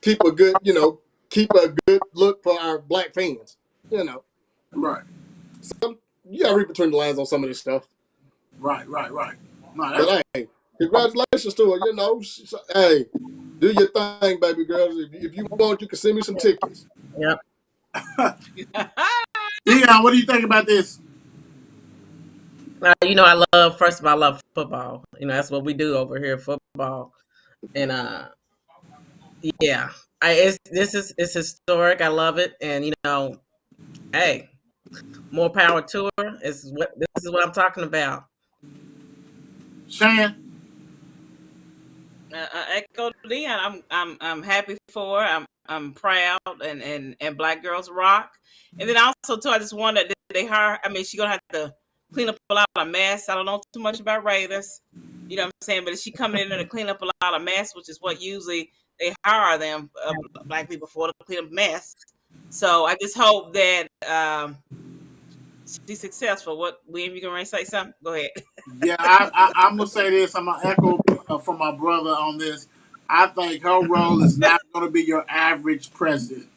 keep a good, keep a good look for our black fans. You know, Right, you gotta read between the lines on some of this stuff. right. No, that's But hey, congratulations to her. Hey, do your thing, baby girls. If you want, you can send me some tickets. Yep. Dion. What do you think about this? I love. First of all, I love football. That's what we do over here, football. And yeah, it's historic. I love it. And hey, More power to her. This is what I'm talking about. Shan, Echo Dion. I'm happy for her. I'm proud, and Black Girls Rock. And then also too, I just wonder did they hire? I mean, she gonna have to clean up a lot of mess. I don't know too much about Raiders, you know what I'm saying? But is she coming in there to clean up a lot of mess, which is what usually they hire them Black people for, to clean up mess. So I just hope that she's successful. What, William? You gonna say something? Go ahead. yeah, I'm gonna say this. I'm gonna echo from my brother on this. I think her role is not going to be your average president.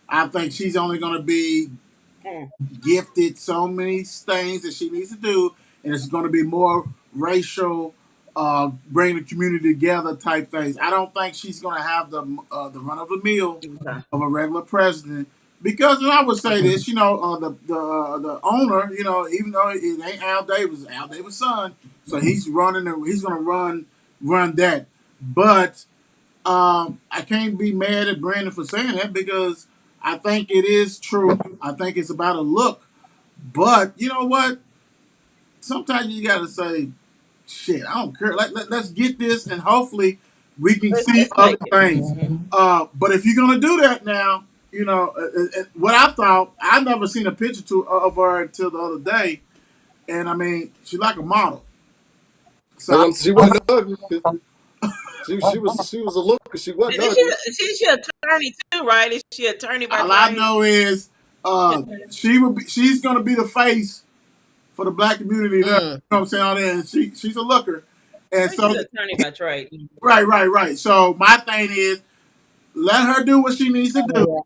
I think she's only going to be Mm. gifted so many things that she needs to do, and it's going to be more racial, bring the community together type things. I don't think she's going to have the run of the mill Okay. of a regular president. Because, and I would say this, the owner, even though it ain't Al Davis' son, so he's running, he's going to run that. But I can't be mad at Brandon for saying that because I think it is true. I think it's about a look. But you know what? Sometimes you got to say, shit, I don't care. Let's get this and hopefully we can see Let's other make it. things. But if you're going to do that now, what I thought, I never seen a picture of her until the other day. And I mean, she's like a model. So She wasn't ugly. She was a looker. She wasn't Is ugly. she attorney too, right? Is she attorney by all I trade? know is she's going to be the face for the Black community there. You Mm. know what I'm saying? All that. And she's a looker. And I think she's so, an attorney by trade. right. So my thing is, let her do what she needs to do.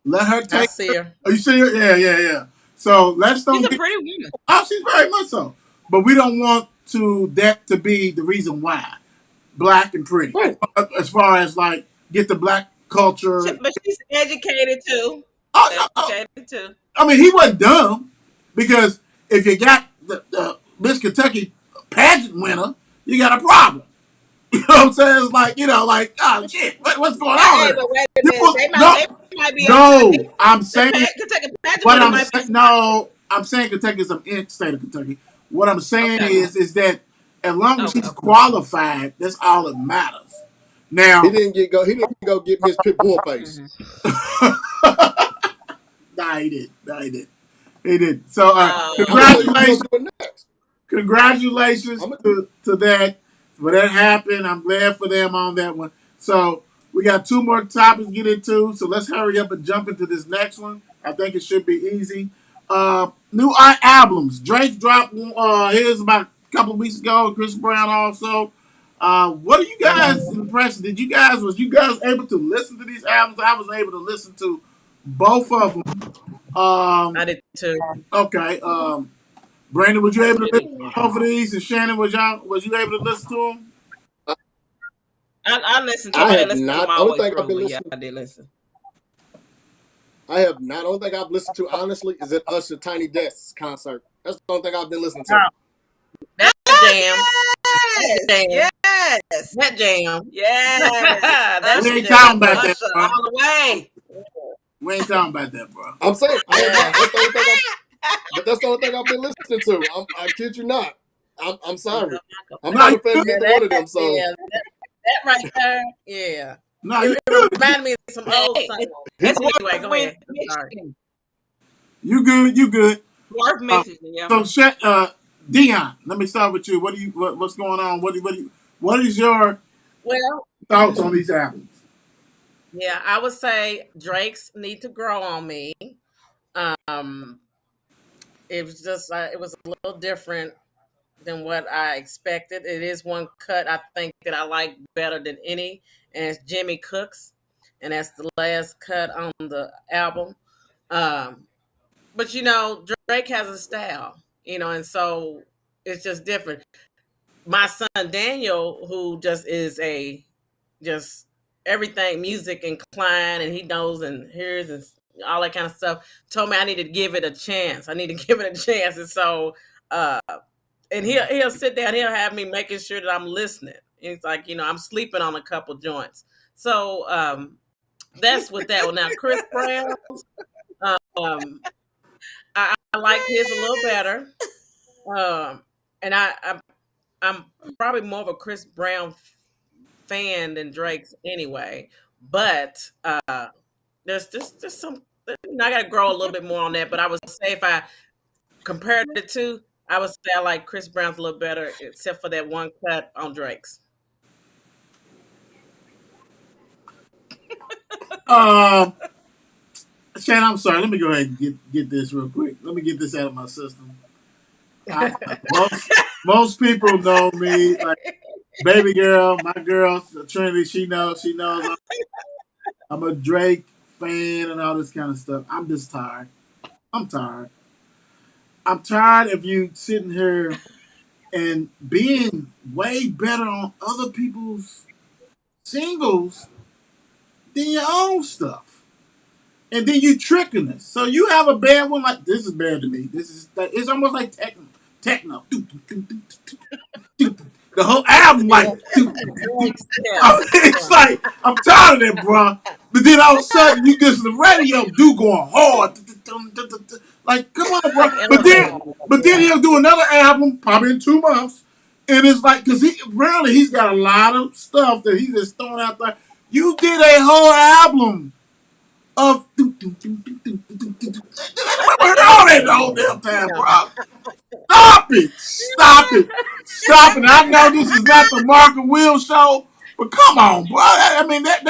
Let her I take. see her. Are you serious? Yeah. So let's She's don't a get. pretty woman. Oh, she's very much so. But we don't want that to be the reason why Black and pretty. Right. As far as like get the Black culture. But she's educated too. Oh, Educated too. I mean, he wasn't dumb because if you got the Miss Kentucky pageant winner, you got a problem. You know what I'm saying? It's like, oh shit, what's going on Hey, here? but wait a minute. No, They might be no, I'm the saying Kentucky pageant what winner I'm might be saying. smart. No, I'm saying Kentucky is in state of Kentucky. What I'm saying Okay. is that as long as Okay. he's qualified, that's all that matters. He Now, didn't go. He didn't go get Miss Pitbull face. Mm-hmm. nah, he did. Nah, he did. He did. So, I'm gonna tell you who's congratulations. gonna do it next. Congratulations I'm gonna, to that. For that happened. I'm glad for them on that one. So we got two more topics to get into. So let's hurry up and jump into this next one. I think it should be easy. New albums. Drake dropped his about a couple of weeks ago. Chris Brown also. What are you guys impressed? Was you guys able to listen to these albums? I was able to listen to both of them. I did too. Okay. Brandon, was you able to listen Really? to both of these? And Shannon, was you able to listen to them? I listened to them. I I didn't have listen to them not. all the Only way thing I've through, been but yeah, listening. I did listen. I have not. Only thing I've listened to honestly is at Usher Tiny Desk's concert. That's the only thing I've been listening to. That jam. Yes, That jam. yes, That jam. yes. That's We the ain't jam. talking about that, Usher bro. all the way. We ain't talking about that, bro. I'm saying I have not. Yeah. That's the only thing. But that's the only thing I've been listening to. I kid you not. I'm sorry. I'm No, not you a fan of good. Yeah, neither one of them. So yeah, that right there. Yeah. No, It, you it good. reminded me of some old Hey, songs. it's Anyway, worth go ahead. I'm sorry. mentioning. You good. You good. Worth Uh, mentioning, yeah. so, Dion, let me start with you. What's going on? What is your Well, thoughts on these albums? yeah, I would say Drake's Need to Grow on Me. Um, it was just it was a little different than what I expected. It is one cut I think that I like better than any, and it's Jimmy Cook's, and that's the last cut on the album. Um, but Drake has a style, and so it's just different. My son Daniel, who just is just everything music inclined, and he knows and hears and all that kind of stuff, told me I need to give it a chance. I need to give it a chance, and so uh, and he'll sit down, he'll have me making sure that I'm listening. He's like, I'm sleeping on a couple joints. So that's with that one. Now Chris Brown, um, I like his a little better. And I'm probably more of a Chris Brown fan than Drake's anyway. But there's some. I got to grow a little bit more on that. But I would say if I compared the two, I would say I like Chris Brown's a little better, except for that one cut on Drake's. Um, Shannon, I'm sorry. Let me go ahead and get this real quick. Let me get this out of my system. I, most people know me like baby girl, my girl Trinity. She knows I'm a Drake fan and all this kind of stuff. I'm just tired. I'm tired. I'm tired of you sitting here and being way better on other people's singles than your own stuff. And then you tricking us. So you have a bad one like this is bad to me. This is it's almost like techno. Techno. The whole album like it's like I'm tired of that, bro. But then all of a sudden you get to the radio, dude going hard. Like, come on, bro. But then he'll do another album probably in 2 months. And it's like, because he's got a lot of stuff that he's just throwing out there. You did a whole album of we heard all that the whole damn time, bro. Stop it! Stop it! Stop it! I know this is not the Mark and Will show, but come on, bro. I mean that.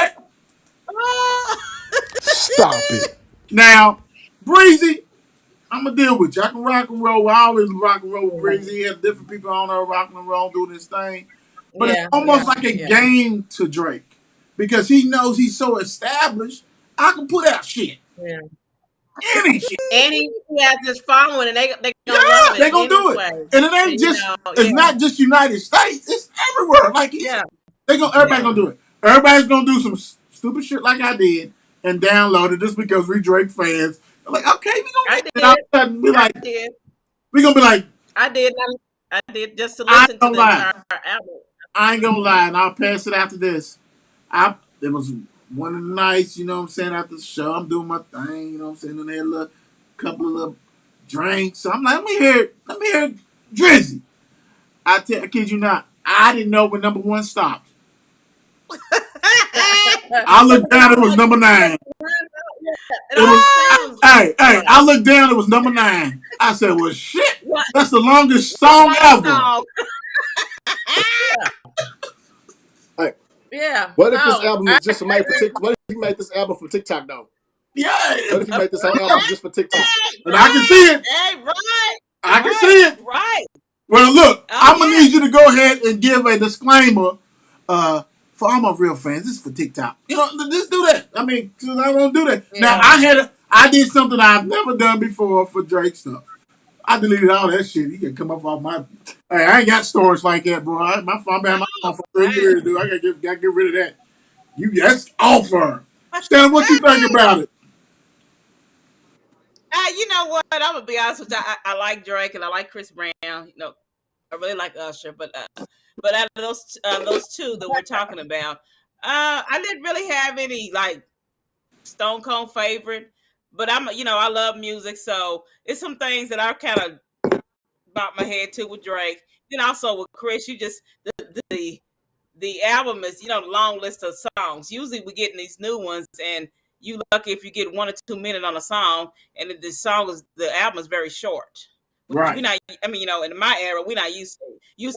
Stop it. Now, Breezy, I'm gonna deal with you. I can rock and roll. I always rock and roll with Breezy. He has different people on there rocking and rolling doing this thing, but it's Yeah, almost yeah, like a yeah, game to Drake because he knows he's so established. I can put out shit, yeah. any shit. And he has his following, and they gonna Yeah, love they it gonna do it, anyway. and it ain't And you just. know, It's not just United States. It's everywhere. Like yeah, everybody yeah. gonna do it. Everybody's gonna do some stupid shit like I did and download it just because we Drake fans. I'm like, okay, we I gonna get it. All did, of a sudden, be I like, did, we gonna be like, I did, I did just to I ain't listen to gonna the lie, entire album. I ain't gonna lie, and I'll pass it after this. It was one of the nights, you know what I'm saying, after the show, I'm doing my thing, you know what I'm saying, and they had a couple of little drinks. So I'm like, let me hear Drizzy. I kid you not, I didn't know when number one stopped. I looked down, it was number 9. It It was, all sounds hey, right. I looked down, it was number 9. I said, well, shit, What? that's the longest What song last ever. song? Hey, Yeah. what if this No, album is just made for TikTok? What if he made this album for TikTok though? Yeah, What if he made this whole album just for TikTok? and I can see right. it. Hey, right, I can see right, it. right. Well, look, Oh I'm gonna yeah, need you to go ahead and give a disclaimer. For all my real fans, this is for TikTok. You know, just do that. I mean, 'cause I won't do that. Now, yeah. I did something I've never done before for Drake stuff. I deleted all that shit. He can come up off my. Hey, I ain't got storage like that, bro. I've been my phone Oh, for 30 right. years, dude. Gotta get rid of that. That's offer. Stan, what you think about it? You know what? I'm gonna be honest with you. I like Drake and I like Chris Brown. You know, I really like Usher, but out of those two that we're talking about, I didn't really have any like Stone Cold favorite. But I love music, so it's some things that I kind of bop my head to with Drake. Then also with Chris, you just the album is the long list of songs. Usually we getting these new ones, and you lucky if you get 1 or 2 minutes on a song, and the album is very short. Which we Right, not. I mean, in my era, we not used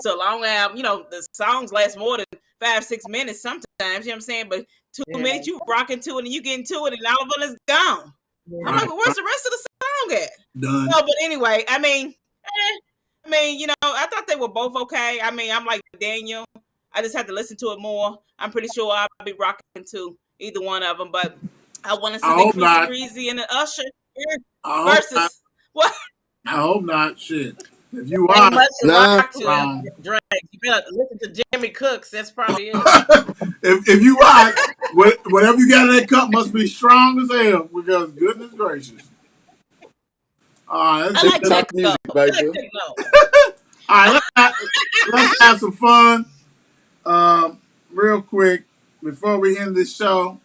to a long album. The songs last more than 5-6 minutes sometimes. You know what I'm saying? But 2 minutes Yeah, you rock into it, and you get into it, and all of it is gone. I'm yeah. like, right, well, right. where's the rest of the song at? Done. No, but anyway, I thought they were both okay. I mean, I'm like Daniel. I just have to listen to it more. I'm pretty sure I'll be rocking to either one of them, but I want to I see the hope Chris not. Breezy and the Usher I hope not. versus what? I hope not. Shit. If you Ain't are, much to Nah, rock to wrong. Drake. You better listen to Jimmy Cooks. That's probably it. If you right, whatever you got in that cup must be strong as hell. Because goodness gracious. All right, I like TikTok techno. music, I like baby. techno. all right. Let's have some fun. Real quick before we end this show.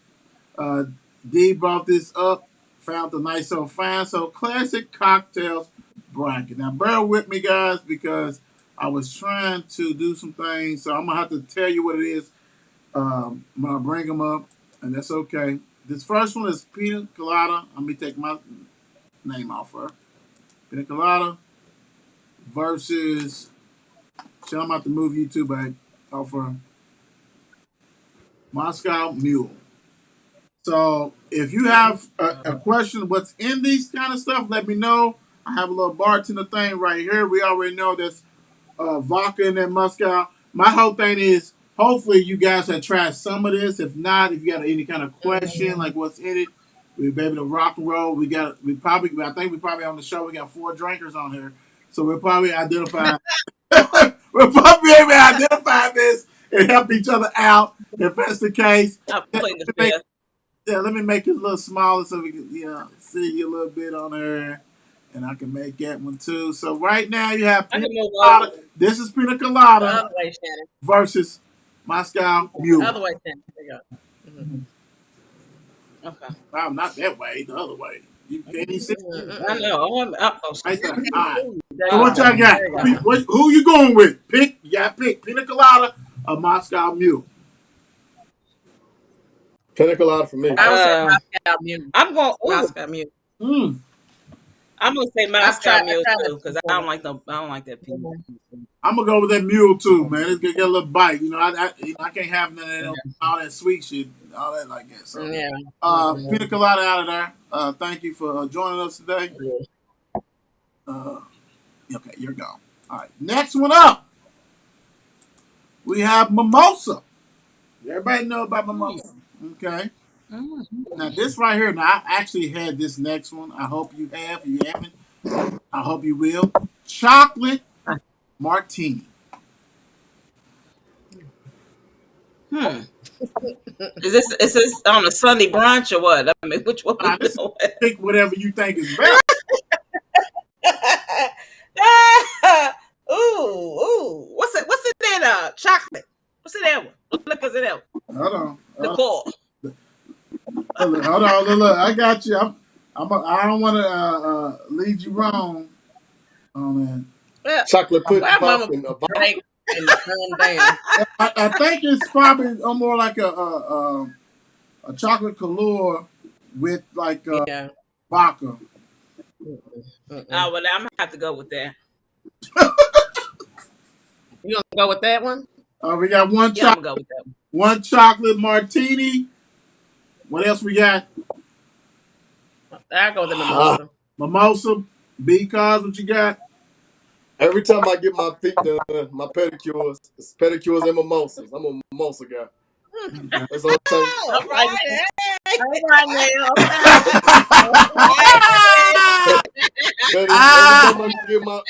Uh, D brought this up found the nice so fine so classic cocktails bracket. Now bear with me, guys, because I was trying to do some things, so I'm gonna have to tell you what it is when I bring them up, and that's okay. This first one is pina colada. Let me take my name off her. Pina colada versus. Shit, I'm about to move you too, babe. Off her. Moscow Mule. So if you have a question, what's in these kind of stuff, let me know. I have a little bartender thing right here. We already know there's vodka in that Moscow. My whole thing is, hopefully you guys have tried some of this. If not, if you got any kind of question like what's in it, we'll be able to rock and roll. I think we probably on the show. We got 4 drinkers on here, so we'll probably identify. we'll probably be able to identify this and help each other out if that's the case. I'll play the Make, fifth. yeah, let me make it a little smaller so we can, see you a little bit on there. And I can make that one too. So right now you have I pina can move colada. over. This is pina The colada other way, Shannon. versus Moscow The Mule. other way, Shannon. There you go. Okay. No, not that way. The other way. You can't even see I know. Oh, right there. All right. There So you what go. y'all got? There you go. Who you going with? Pick. You got to pick pina colada or Moscow Mule. Pina colada for me. I would say uh, Moscow Mule. I'm going. Ooh, Moscow Mule. Mm. I'm gonna say I've Moscow tried. I Mule tried too it because I before. don't like I don't like that pizza. I'm gonna go with that mule too, man. It's gonna get a little bite. I can't have none of that, all that sweet shit, all that like that. So, Yeah. pina colada out of there. Thank you for joining us today. Uh, okay, you're gone. All right, next one up, we have mimosa. Everybody know about mimosa, okay? Mm. Now this right here. Now I actually had this next one. I hope you have. If you haven't, I hope you will. Chocolate martini. Hmm. Is this on a Sunday brunch or what? I mean, which one we This doing? pick whatever you think is better. Ooh, ooh. What's it? What's in that? Chocolate. What's in that one? What look is it that? Hold on. Nicole. Hold on. Look. I got you. I don't want to lead you wrong on that. Well, Chocolate pudding well, pop Mama and a break and calm down. I think it's probably more like a chocolate galore with like Yeah. vodka. Oh well, I'm gonna have to go with that. You gonna go with that one? We got Yeah, I'm gonna go with that one. one chocolate martini. What else we got? I'll go with the Ah, mimosa. Mimosa. Because what you got? every time I get my feet done, my pedicures, it's pedicures and mimosas. I'm a mimosa guy. Okay. That's all it takes. All right. Hey. All right now. Every time I get my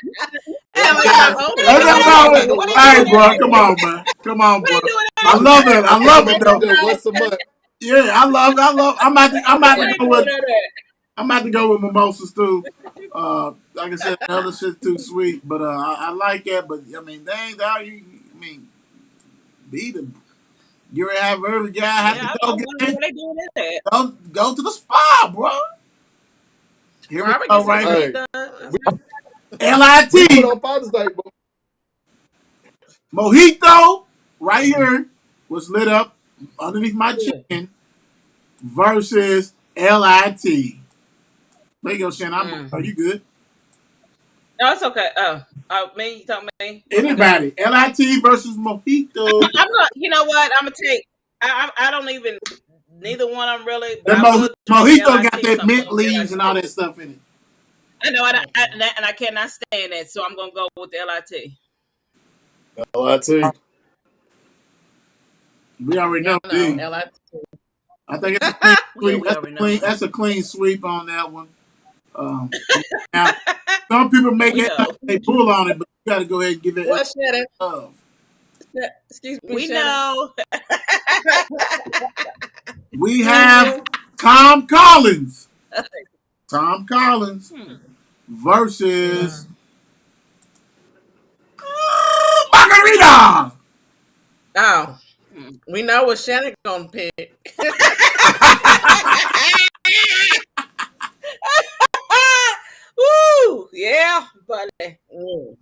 Hey, every what time I y'all- get what my are you doing pedicure, that Hey, I for? go What are once you a doing hey, month. bro, that come for? on, man. Come on, What are bro. you doing I that for? love it. I I love come it back though. out there once a month. Yeah, I love. I'm about What are to you go doing with. that? I'm about to go with mimosas too. Like I said, the other shit's too sweet, but I like that. But I mean, dang, dog, I mean, be the you ready to have early guy have to Yeah, I go wonder get where they doing that at. go to the spa, bro. Here we Robert go, gets his right here. feet Hey, done. That's we, good. we put LIT on Father's Day, but mojito right here was lit up underneath my Yeah. chin versus LIT. There you go, Shannon. Mm. Are you good? No, it's okay. Me, you talking me? Where we go? Anybody? LIT versus mojito. I'm not. You know what? I'm gonna take. I don't even. Neither one I'm really, but That I will drink mojito got LIT that some mint more. leaves and all that stuff in it. I know, and I cannot stand that, so I'm gonna go with the LIT. LIT. We already Yeah, know, I know. D. L.I. I think it's a clean Yeah, sweep. we already know. That's a clean sweep on that one. Um, now, some people make We it know. they pull on it, but you got to go ahead and give it Well, Shannon. love. Excuse me, We Shannon. know. We have Tom Collins. Tom Collins Hmm. versus Margarita. Oh, Hmm. we know what Shannon gonna pick. Yeah, but Mm,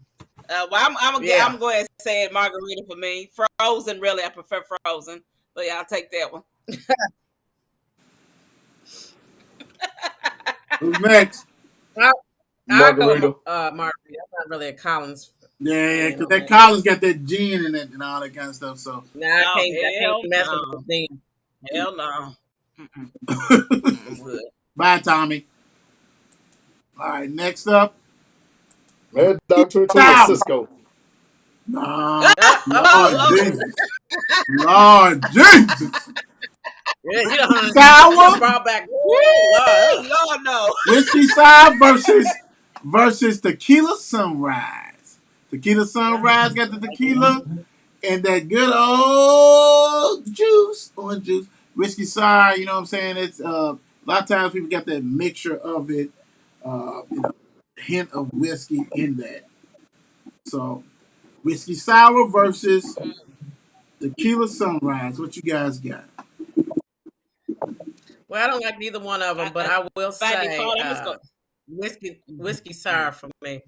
well, yeah. I'm going to say it margarita for me. Frozen, really, I prefer frozen. But yeah, I'll take that one. Who's next? I I go Margarita. Margarita. I'm not really a Collins Yeah, fan because on that that. college got that gin in it and all that kind of stuff. So, Nah, Oh I can't hell mess with the no, thing. hell no. Mm-mm, I'm good. bye, Tommy. All right, next up, Mad Dog 2020 Sour. Cisco. Nah, Oh Lord Lord, Jesus. Lord Jesus. Yeah, you done Sour, brought back. Ooh, woo, Lord. Lord no. whiskey sour versus tequila sunrise. Tequila sunrise got the tequila and that good old juice, orange juice. Whiskey sour, you know what I'm saying? It's a lot of times people got that mixture of it, hint of whiskey in that. So whiskey sour versus tequila sunrise. What you guys got? Well, I don't like neither one of them, but I, I will by say default, I'm just going. whiskey sour for me.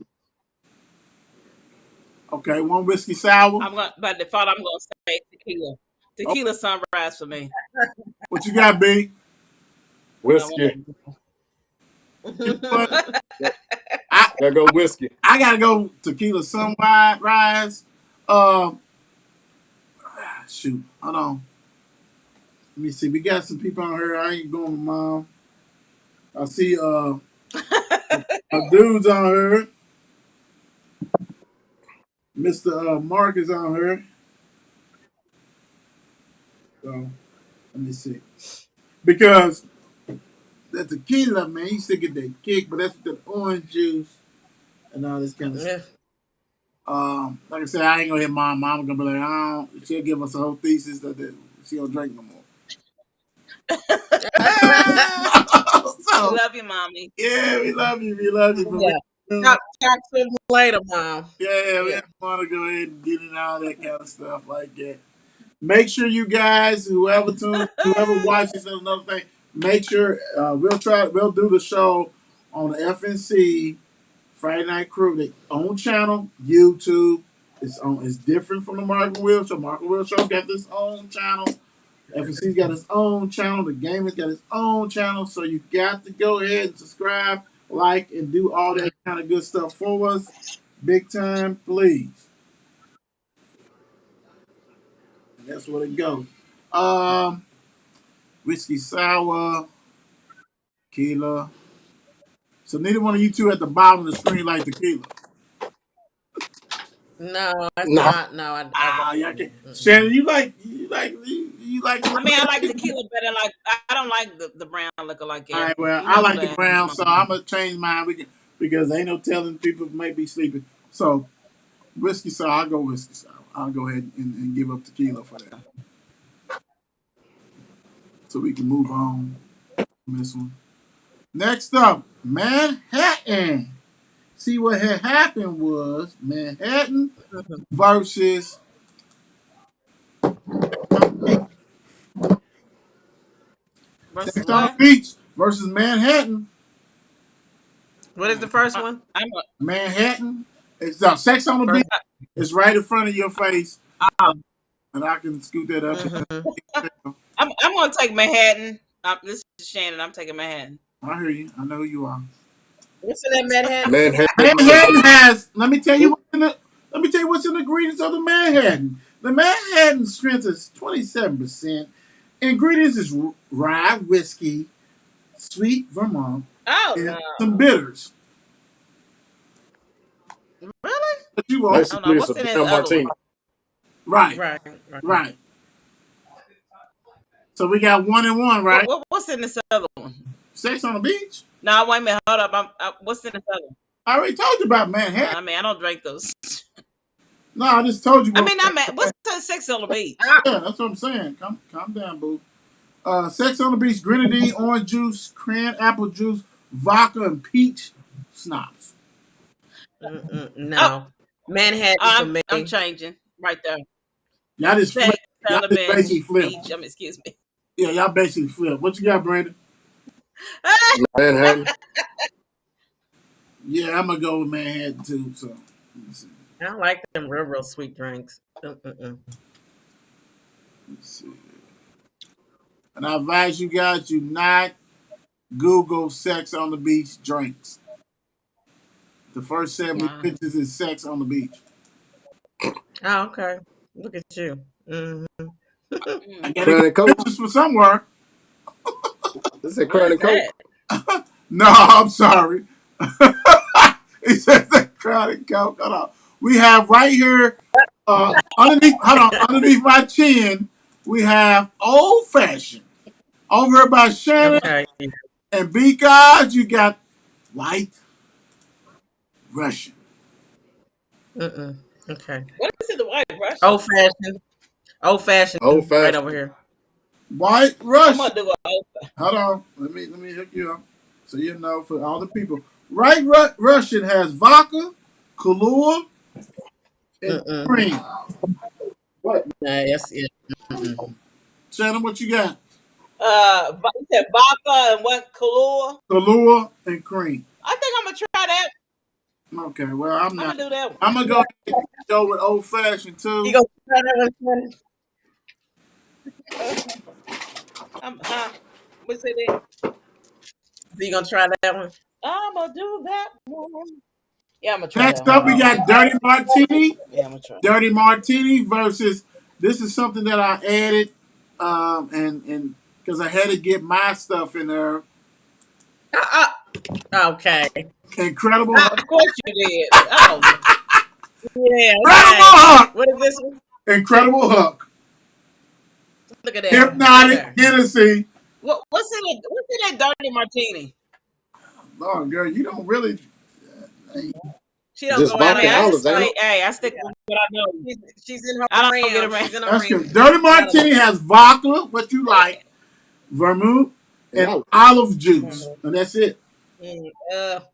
Okay, one whiskey sour. I'm going by default. I'm going to say tequila. Oh, Tequila sunrise for me. what you got, B? I don't Whiskey. want You know what? to. I Gotta go whiskey. I gotta go tequila sunrise. Um, shoot, hold on. Let me see. We got some people on here. I ain't going with mom. I see a dude's on here. Mr. Mark is on here. So let me see. Because that tequila, man, you still get that kick, but that's the orange juice and all this kind of stuff. Yeah. Like I said, I ain't gonna hit mom. Mom gonna be like, I don't. She'll give us a whole thesis that she don't drink no more. We So love you, mommy. yeah, we love you. We love you. But Yeah. we, Talk to him later, Mom. yeah, we Yeah. want to go ahead and get in all that kind of stuff like that. Make sure you guys, whoever watches another thing, make sure we'll do the show on the FNC Friday Night Crew, their own channel, YouTube. It's different from the Mark and Will Show. Mark and Will Show got this own channel. FNC's got its own channel. The game has got its own channel. So you got to go ahead and subscribe, like, and do all that kind of good stuff for us. Big time, please. And that's where it goes. Um, Whiskey sour, tequila. So neither one of you two at the bottom of the screen like tequila. No, that's Nah. not. No, I don't. Ah, y'all can. Shannon, you like I mean, I like tequila better. Like I don't like the brown liquor like All that. right, well, You I know like the that. It's brown, my so I'm gonna change mine. Because ain't no telling people may be sleeping. So whiskey sour, I'll go whiskey sour. I'll go ahead and give up tequila for that, so we can move on from this one. Next up, Manhattan. See what had happened was Manhattan versus versus Sex on the what? Beach versus Manhattan. What is the first one? I'm Manhattan. It's Sex on the Beach. First. It's right in front of your face, uh, and I can scoot that up. Mm-hmm. I'm gonna take Manhattan. This is Shannon. I'm taking Manhattan. I hear you. I know who you are. What's in that Manhattan? Manhattan has. Let me tell you what's in the ingredients of the Manhattan. The Manhattan strength is 27%. Ingredients is rye whiskey, sweet Vermont, Oh and no, some bitters. really? But you want Oh no. Basically, it's a What's in this damn other one? martini. right, Right. Right. right. So we got 1-1, right? What's in this other one? Sex on the Beach. No, wait a minute. Hold up. What's in this other one? I already told you about No, Manhattan. I mean I don't drink those. No, I just told you I what. mean I'm at, what's the Sex on the Beach? Yeah, that's what I'm saying. Calm down, boo. Sex on the Beach, grenadine, orange juice, cran apple juice, vodka, and peach schnapps. Oh, No, Manhattan for I'm me. changing right there. Y'all just flip. Sex Y'all on the just basically bench, flip. beach. Excuse me. Yeah, y'all basically flip. What you got, Brandon? Manhattan. Yeah, I'm gonna go with Manhattan too. So let's see. I like them real sweet drinks. Let's see. And I advise you guys to not Google sex on the beach drinks. The first 70 Wow. pictures is sex on the beach. Oh, okay. Look at you. Hmm. I Mm. gotta get Crown and Coke. pictures from somewhere. This is Where Crown is and Coke. that? No, I'm sorry. He says that crowded coke. Hold on. We have right here, underneath. Hold on, underneath my chin, we have old fashioned. Over here by Shannon Okay. and B guys, you got white Russian. Mm-mm. Okay. What is it? The white Russian? Old fashioned. Old Old fashioned. Right over fashioned. here. White I'm Russian. gonna do it. Hold on. Let me hook you up so you know for all the people. White Russian has vodka, Kahlua, and Mm-mm. cream. What? Nah, that's it. Mm-mm. Shannon, what you got? You said vodka and what? Kahlua. Kahlua and cream. I think I'm gonna try that. Okay, well, I'm I'm not. gonna do that I'm gonna go with old fashioned You too. gonna try that one? one. What's it? You gonna try that one? I'm gonna do that one. Yeah, I'm gonna try Next that up, we one. got Dirty Martini. Yeah, I'm gonna try. Dirty Martini versus. This is something that I added, and because I had to get my stuff in there. Uh, okay. Incredible, Of course you did. Oh, Yeah. Incredible Okay. Huck, What is this one? Incredible Huck, Look at there. Look at Hypnotic there. Hennessy. what's in that dirty martini? Lord, girl, you don't really. She don't Just go I out mean, of vodka and I house. olives, just ain't So it? stay. Hey, I stick with what I know. she's in her I don't get realm. around. She's in her That's realm. good. Dirty Out of Martini has vodka, what you like, vermouth, And and olives. olive juice, it. and that's it.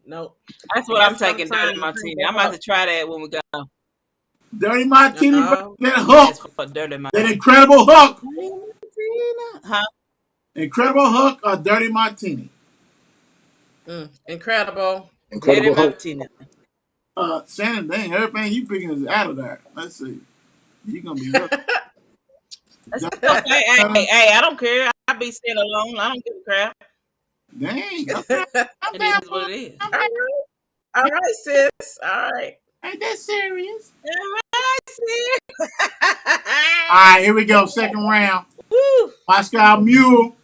No. That's I what I'm guess I'm taking. trying Dirty to martini. drink I'm about to try that when we go. Dirty Martini versus Oh, that Yes, Hook, for dirty that martini. Incredible Hook. Dirty martini. Huh? Incredible Hook or Dirty Martini. incredible. Dirty Incredible Hulk. martini. Shannon, dang, everything you picking is out of there. Let's see. You gonna be really. That's okay. Hey, I don't care. I be staying alone. I don't give a crap. Dang, I'm It down is for what it. it is. All right. All right, sis. All right. Ain't that serious? All right, sis. All right, here we go. Second round. Woo. Moscow Mule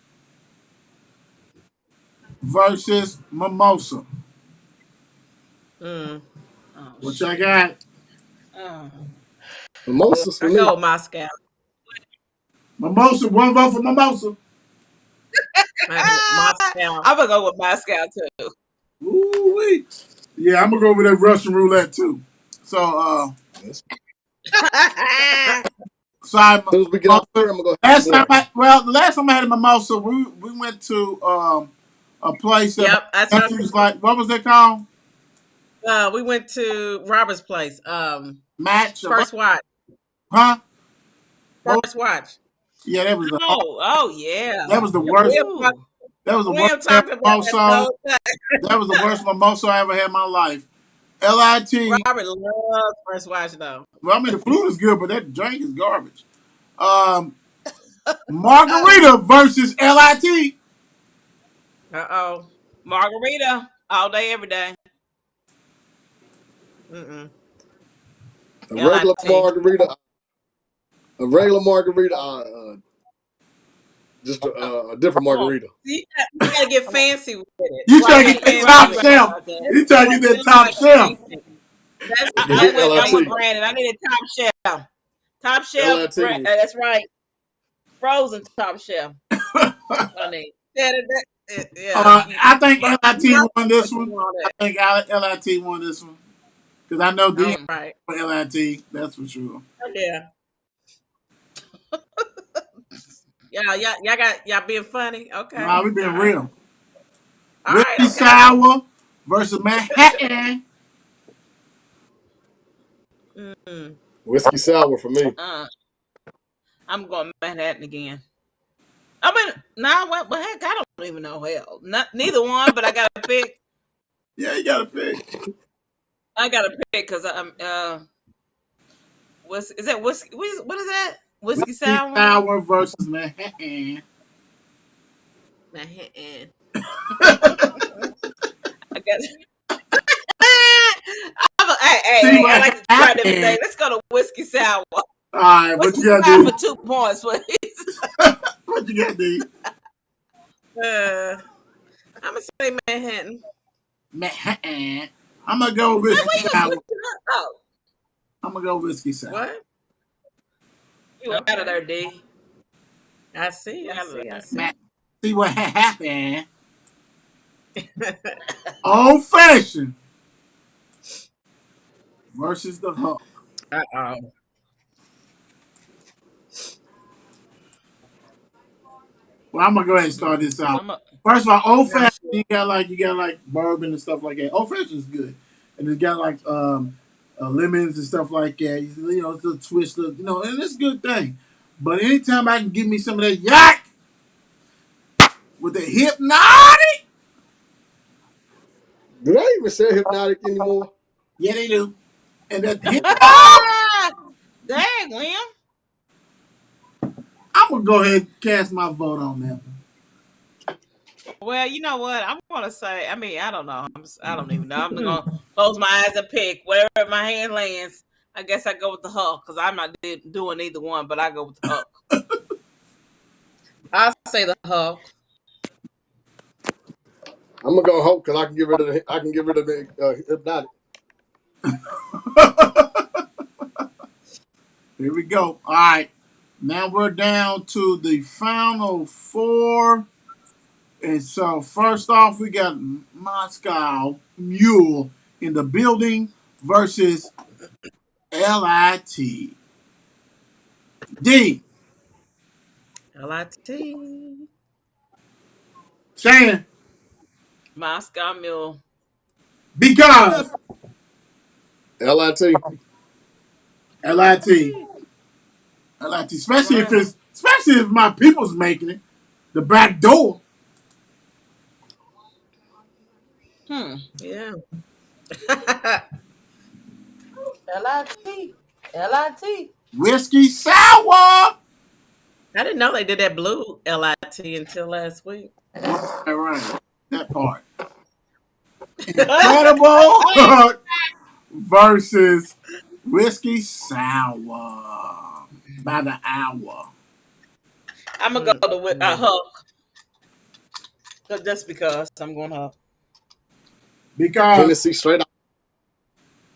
versus Mimosa. Mm. Oh What y'all shit. got? Oh. Mimosas for I me. go with Moscow. Mimosa, one vote for Mimosa. Moscow. I'm gonna go with Moscow too. Ooh wee. Yeah, I'm gonna go with that Russian roulette too. So, As sorry, soon as we get off here, Mimosa. I'm gonna go have Last time, one. the last time I had a mimosa, we went to a place that my Yep, that's what nephew was like. What was it called? we went to Robert's place. Match or what? First watch. Huh? What was- First watch. yeah, Oh yeah. that was the worst. William, talk- Ooh. That was the worst William talked about that the mimosa. whole time. That was the worst mimosa I ever had in my life. LIT. Robert loves first watch though. Well, I mean the food is good, but that drink is garbage. Um, Margarita versus LIT. Uh-oh. Margarita all day, every day. Mm-mm. A regular LIT. margarita. A regular margarita. Just a different Come on. margarita. You gotta get fancy with it. You You gotta trying to get get that fancy top with it. shelf? Okay. You trying to get that It's top like shelf? fancy. That's I, you I gotta went. get I went LIT. fancy. branded. I needed top shelf. Top shelf. LIT. That's right. Frozen top shelf. That's what I need. Yeah. I think You LIT know won this what you one. want I it. think LIT won this one because I know D All right. for LIT. That's for sure. Yeah. Y'all being funny. Okay. Nah, we been All right. real. All right. Whiskey Okay. sour versus Manhattan. Mm. Whiskey sour for me. I'm going Manhattan again. I mean, nah. What? But heck, I don't even know. Hell, neither one. But I got to pick. Yeah, you gotta pick. I gotta pick because I'm what's is that whiskey? What is that? Whiskey Whiskey sour? sour versus Manhattan. Manhattan. I guess. See Hey, I what like to try different happened. things. Let's go to whiskey sour. All right, what Whiskey you gotta sour for do? 2 points, please. What you gotta do? Uh, I'm gonna say Manhattan. Manhattan. I'm gonna go whiskey Wait, you was sour. looking up. Oh, I'm gonna go whiskey sour. What? you out of Okay. there, D. I see. You I out of see. I there. Man, see. see what happened. Old fashioned versus the Hulk. Uh-oh. Well, I'm gonna go ahead and start this So out. I'm a, First of all, old I'm fashioned, sure. you got like bourbon and stuff like that. Old fashioned is good, and it's got like lemons and stuff like that. You know, it's a twist of and it's a good thing. But anytime I can give me some of that yak with the hypnotic, Do they even sell hypnotic anymore? yeah, they do, and that hypno, Dang, William. I'm gonna go ahead and cast my vote on that one. Well, you know what? I'm gonna say. I mean, I don't know. I don't even know. I'm gonna close my eyes and pick wherever my hand lands. I guess I go with the Hulk because I'm not doing either one, but I go with the Hulk. I'll say the Hulk. I'm gonna go Hulk because I can get rid of the hypnotic. Here we go. All right, now we're down to the final four. And so, first off, we got Moscow Mule in the building versus LIT. D. LIT. Shannon, Moscow Mule. because LIT. LIT. LIT. LIT, All right. especially if my people's making it, the back door. Hmm. Yeah. LIT. LIT. Whiskey sour. I didn't know they did that blue LIT until last week. Right. That part. Incredible versus whiskey sour by the hour. I'm gonna go to Mm-mm. Hulk just because I'm going Hulk. Because Hennessy straight out.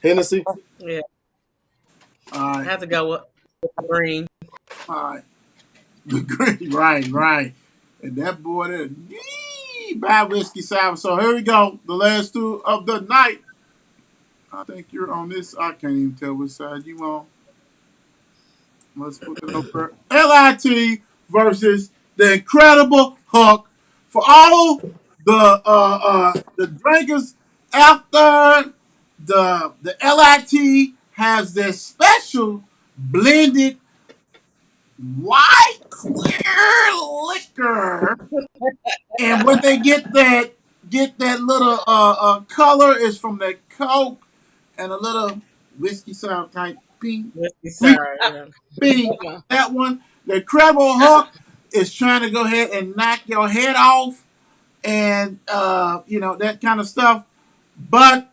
Hennessy. Yeah. all I right, have to go with green. all right. The green, right. And that boy there, yee, bad whiskey sour. So here we go. The last two of the night. I think you're on this. I can't even tell which side you on. Let's put it over. LIT versus the Incredible Hulk. For all the drinkers after the LIT has their special blended white clear liquor, and when they get that little color is from the Coke and a little whiskey sour type pink. Whiskey We sour. Yeah. being Come on. that one. The Incredible Hulk is trying to go ahead and knock your head off and that kind of stuff. But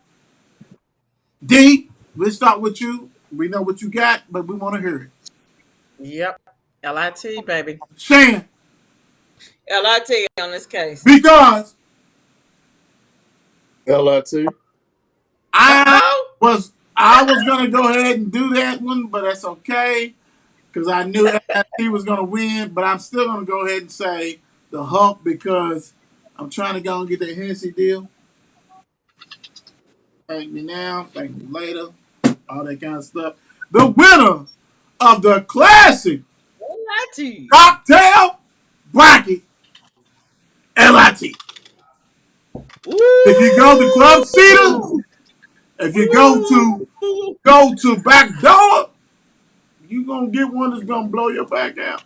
D, let's start with you. We know what you got, but we want to hear it. Yep. LIT, baby. Shan, LIT on this case. because LIT. I Uh-oh. I was gonna go ahead and do that one, but that's okay because I knew he was gonna win. But I'm still gonna go ahead and say the Hulk because I'm trying to go and get that Hennessy deal. Thank me now, thank me later, all that kind of stuff. The winner of the classic LIT. cocktail bracket, LIT. If you go to Club Cedar, Woo! if you Woo! go to back door, you gonna get one that's gonna blow your back out.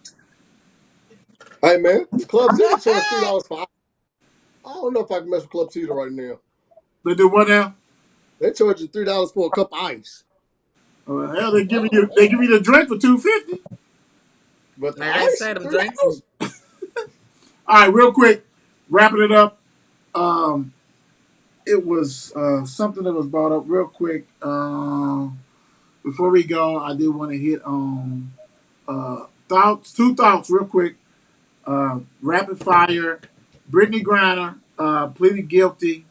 Hey man, Club Zeta charge $3 for. I don't know if I can mess with Club Zeta right now. They do what now? They charge you $3 for a cup of ice, Oh, hell, they give you the drink for $2.50. but the Like I ice said, them $3. drinks is All right, real quick, wrapping it up. Um, it was something that was brought up real quick. Before we go, I did want to hit on two thoughts real quick. Rapid fire. Brittany Griner pleaded guilty.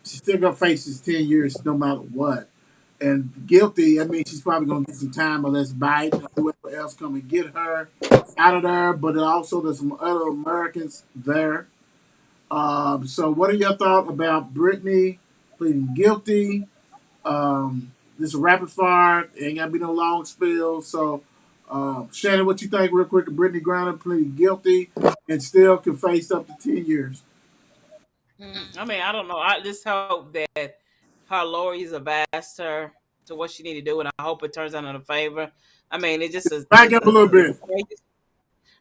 She's still gonna face his 10 years no matter what. And guilty, I mean, she's probably gonna get some time or less bite or whoever else come and get her out of there. But also there's some other Americans there. So what are your thoughts about Brittany pleading guilty? This is a rapid fire. It ain't gotta be no long spill. So, Shannon, what you think, real quick? Brittany Griner pleaded guilty and still can face up to 10 years. I mean, I don't know. I just hope that her lawyers advised her to what she need to do, and I hope it turns out in her favor. I mean, it just Back up a little bit.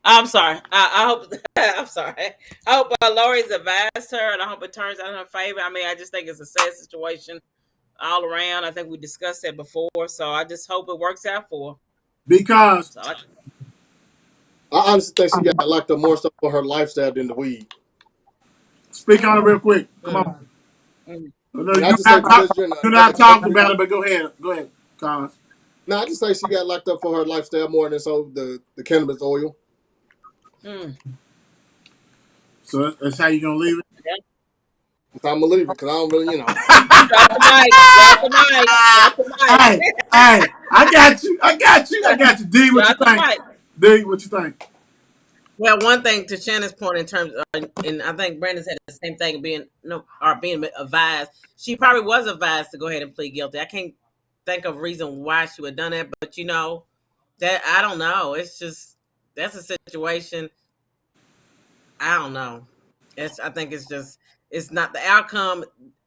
I'm sorry. I hope. I'm sorry. I hope her lawyers advised her, and I hope it turns out in her favor. I mean, I just think it's a sad situation all around. I think we discussed that before, so I just hope it works out for her. Because So I, I honestly think she got locked up more so for her lifestyle than the weed. speak on it real quick. Come mm, on. mm. No, And I just say because you're in you're another not talking country. about it, but go ahead. Go ahead, Cons. No, I just say she got locked up for her lifestyle more than so the cannabis oil. Mm. So that's how you gonna leave it. Yeah. So I'm gonna leave it because I don't really, Drop the mic. Drop the mic. Drop the Hey, mic. hey, I got you. I got you. I got you. D, what you Drop the think? mic. D, what you think? well. One thing to Shannon's point in terms, and I think Brandon said the same thing, being no or being advised. She probably was advised to go ahead and plead guilty. I can't think of a reason why she would have done that, but that I don't know. It's just that's a situation. I don't know. I think it's just it's not the outcome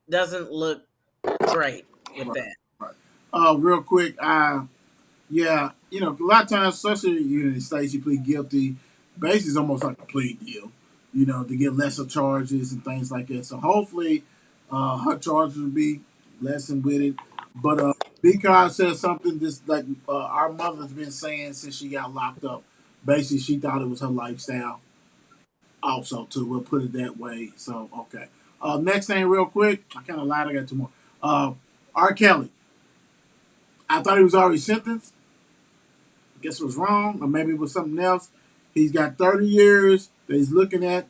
doesn't look great with Right, that. right. Real quick, yeah, a lot of times, especially in the United States, you plead guilty. Basically, it's almost like a plea deal, to get lesser charges and things like that. So hopefully, her charges will be lessened with it. But because said something just like our mother's been saying since she got locked up. Basically, she thought it was her lifestyle, also too. We'll put it that way. So okay. Next thing, real quick, I kind of lied. I got two more. R. Kelly. I thought he was already sentenced. I guess it was wrong, or maybe it was something else. He's got 30 years that he's looking at,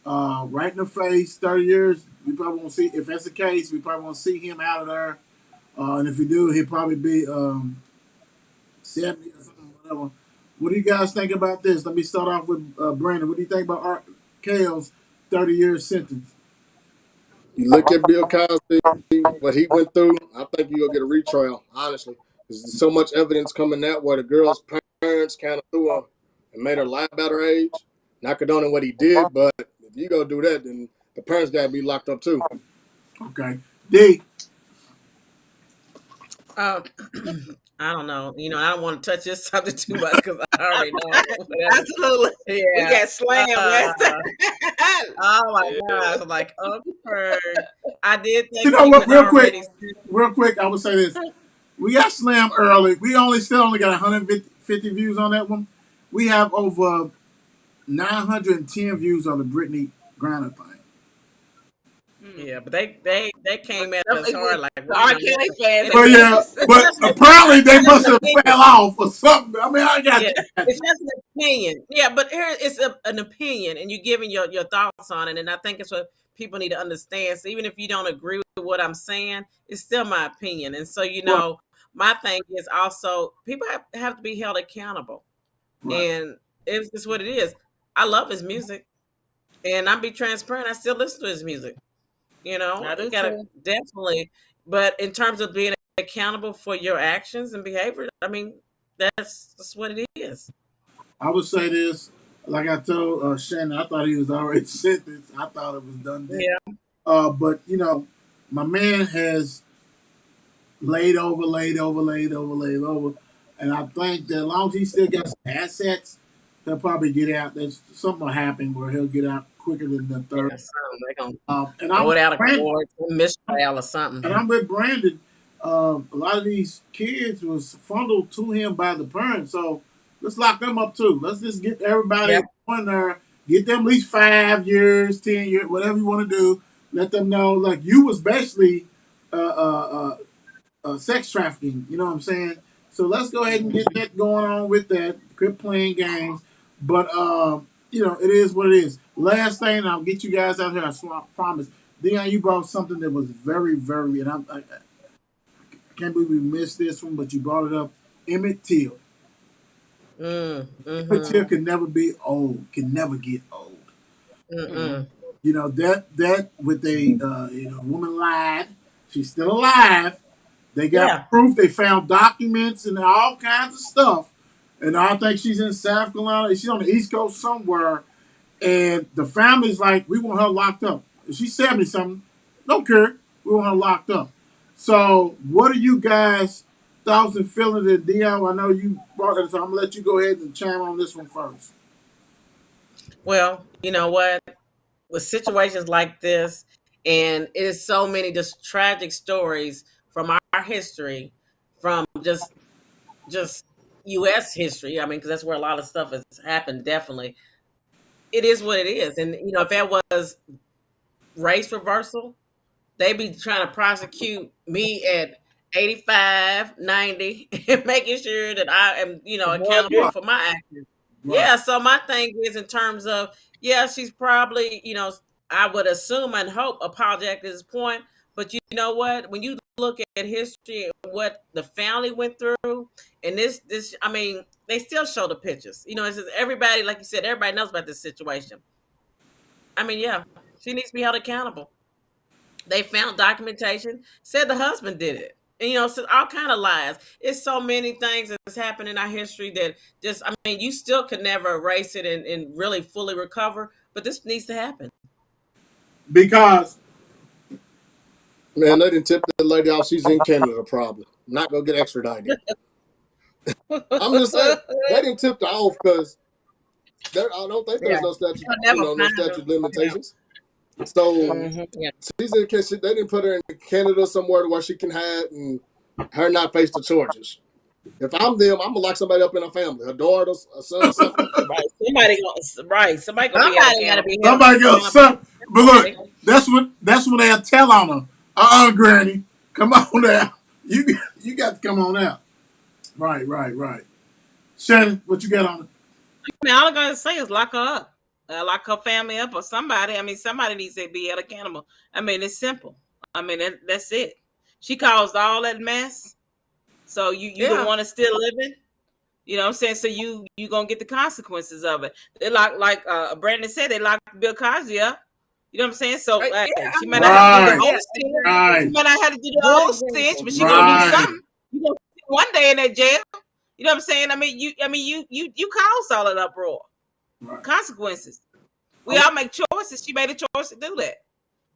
right in the face. 30 years. We probably won't see. If that's the case, we probably won't see him out of there. And if we do, he'll probably be 70 or something, whatever. What do you guys think about this? Let me start off with Brandon. What do you think about R. Kale's 30-year sentence? You look at Bill Cosby, what he went through. I think you'll get a retrial, honestly. There's so much evidence coming out where the girl's parents kind of threw her and made her lie about her age. Not condoning what he did, but if you go do that, then the parents got to be locked up too. Okay. D. Uh, I don't know. I don't want to touch this subject too much because I already know whatever. Absolutely. We Yeah. got slammed last time. Oh my gosh! I'm like, okay. I did You think know he what? was already. Real quick, I would say this. We got slammed early. We still only got 150 views on that one. We have over 910 views on the Britney Griner thing. Yeah, but they came at us hard like The R. Kelly fans. But yeah, but apparently they must have fell off or something. I mean, I got Yeah, you. it's just an opinion. Yeah, but here it's an opinion, and you're giving your thoughts on it, and I think it's what people need to understand. So even if you don't agree with what I'm saying, it's still my opinion. And so Right, my thing is also people have to be held accountable, right. and it's what it is. I love his music, and I'm be transparent. I still listen to his music. I You do gotta too. definitely. But in terms of being accountable for your actions and behavior, I mean that's what it is. I would say this, like I told Shannon, I thought he was already sentenced. I thought it was done deal. Yeah. But my man has laid over, laid over, laid over, laid over. And I think that as long as he still got some assets, he'll probably get out. There's something will happen where he'll get out quicker than the third. Yeah, something they're gonna And throw I'm it out of Brandon, court, mistrial or something. and I'm with Brandon. A lot of these kids was funneled to him by the parents, so let's lock them up too. Let's just get everybody Yeah. in there, get them at least 5 years, 10 years, whatever you want to do. Let them know, like you was basically uh, uh, sex trafficking. You know what I'm saying? So let's go ahead and get that going on with that. Quit playing games, but it is what it is. Last thing, and I'll get you guys out here. I promise. Dion, you brought something that was very, very, and I can't believe we missed this one, but you brought it up. Emmett Till. Emmett Mm-hmm. Till can never be old. Can never get old. Mm-mm. That with a woman lied. She's still alive. They got Yeah. proof. They found documents and all kinds of stuff. And I think she's in South Carolina. She's on the East Coast somewhere. And the family's like, we want her locked up. She's 70 something. Don't care. We want her locked up. So, what are you guys' thoughts and feelings of Dion? I know you brought that, so I'm going to let you go ahead and chime on this one first. Well, you know what? With situations like this, and it is so many just tragic stories from our history, from just U.S. history. I mean, because that's where a lot of stuff has happened. Definitely, it is what it is. And if that was race reversal, they be trying to prosecute me at 85, 90, and making sure that I am, Boy, accountable yeah. for my actions. Right. Yeah, so my thing is in terms of, yeah, she's probably, I would assume and hope apologetic at this point. But you know what? When you look at history and what the family went through, and this, I mean, they still show the pictures. It's just everybody, like you said, everybody knows about this situation. I mean, yeah, she needs to be held accountable. They found documentation, said the husband did it. And so all kind of lies. It's so many things that's happened in our history that just, I mean, you still could never erase it and really fully recover. But this needs to happen. Because Man, they didn't tip the lady off. She's in Canada, probably. Not going to get extradited. I'm just saying, they didn't tip her off because I don't think Yeah, there's no statute, you'll never no find statute her. of Yeah. limitations. So Yeah. she's in case they didn't put her in Canada somewhere where she can hide and her not face the charges. If I'm them, I'm gonna lock somebody up in her family, her daughter, a son, something. Right. Somebody gonna be held Somebody got to accountable. be held somebody else, accountable. son. But look, that's what they'll tell on her. Granny, come on now. You got to come on out. Right, right, right. Shannon, what you got on it? I mean, all I'm gonna say is lock her up, lock her family up, or somebody. I mean, somebody needs to be held accountable. I mean, it's simple. I mean, that's it. She caused all that mess. So you the Yeah. one that's still living. You know what I'm saying? So you gonna get the consequences of it. They like Brandon said, they locked Bill Cosby up. You know what I'm saying? So Yeah. she might not have to do the Right, whole Yeah. stitch. She right, might not have to do the Good whole stitch, example. but she gonna do right. something. You gonna see one day in that jail. You know what I'm saying? You caused all of that uproar. Right. Consequences. I, We all make choices. She made a choice to do that.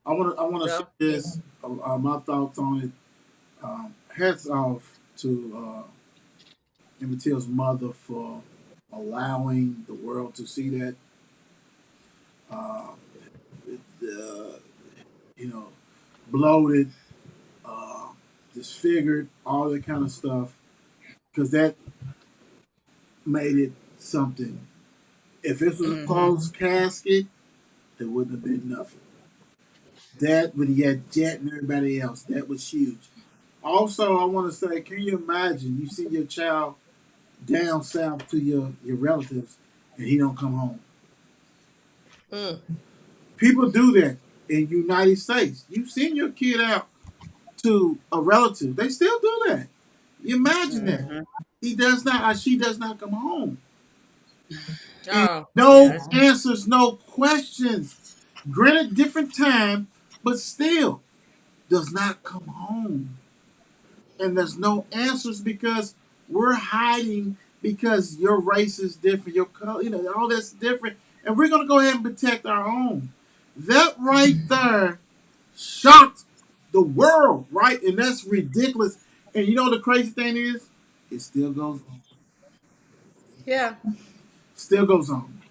I want to say So, this. My thoughts on it. Hats off to Emmett Till's mother for allowing the world to see that. Uh, it, you know, bloated, uh, disfigured, all that kind of stuff, because that made it something. If this was a Mm-hmm. closed casket, it wouldn't have been nothing. That, when he had Jet and everybody else, that was huge. Also, I want to say, can you imagine you see your child down south to your relatives and he don't come home? mm, People do that in United States. You send your kid out to a relative, they still do that. You imagine that. Mm-hmm. He does not, or she does not come home. And oh, no yes. answers, no questions. Granted, different time, but still does not come home. And there's no answers because we're hiding because your race is different, your color, all that's different, and we're gonna go ahead and protect our own. That right there shocked the world, right? And that's ridiculous. And you know the crazy thing is, it still goes on. Yeah. Still goes on.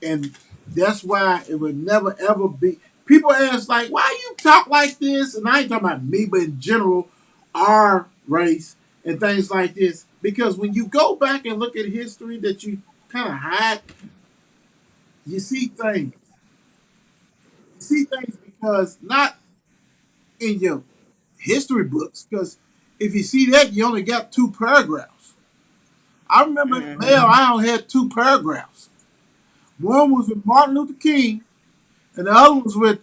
And that's why it would never ever be. People ask like, why you talk like this? And I ain't talking about me, but in general, our race and things like this. Because when you go back and look at history that you kind of hide, you see things. You see things because not in your history books. Because if you see that, you only got two paragraphs. I remember in Mm-hmm. mail, I only had two paragraphs. One was with Martin Luther King, and the other was with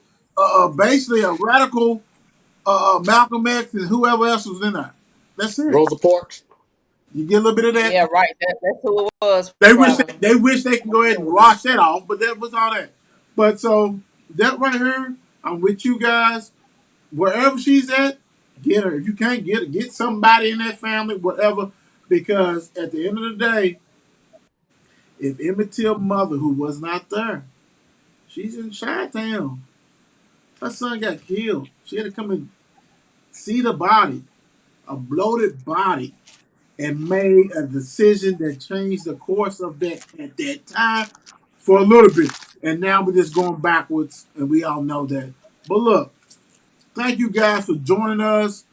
basically a radical Malcolm X and whoever else was in there. That's it. Rosa Parks. You get a little bit of that. Yeah, right. That's who it was, probably. They wish they can go ahead and wash that off, but that was all that. But so that right here, I'm with you guys. Wherever she's at, get her. If you can't get her, get somebody in that family, whatever. Because at the end of the day, if Emmett Till's mother, who was not there, she's in Chi-Town. Her son got killed. She had to come and see the body, a bloated body, and made a decision that changed the course of that at that time for a little bit. And now we're just going backwards, and we all know that. But look, thank you guys for joining us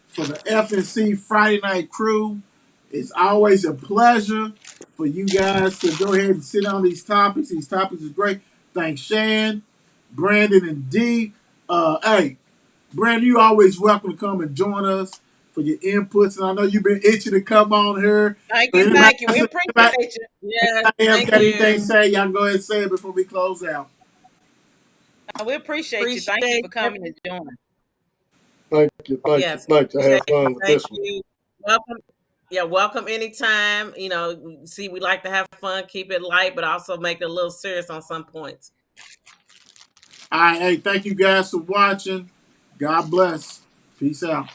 for the FNC Friday Night Crew. It's always a pleasure for you guys to go ahead and sit on these topics. These topics are great. Thanks, Shan, Brandon, and D. Hey, Brandon, you always welcome to come and join us for your inputs. And I know you've been itching to come on here. Thank So you, anybody, thank you. We anybody, appreciate you. Yes, anybody else thank got anything to you. say, y'all go ahead and say it before we close out. We appreciate you. Thank you for coming and joining. Thank you, thank you, Yes, thank you. I had fun with thank this one. you. Welcome. Yeah, welcome anytime. You know, see, we like to have fun, keep it light, but also make it a little serious on some points. All right, hey, thank you guys for watching. God bless. Peace out.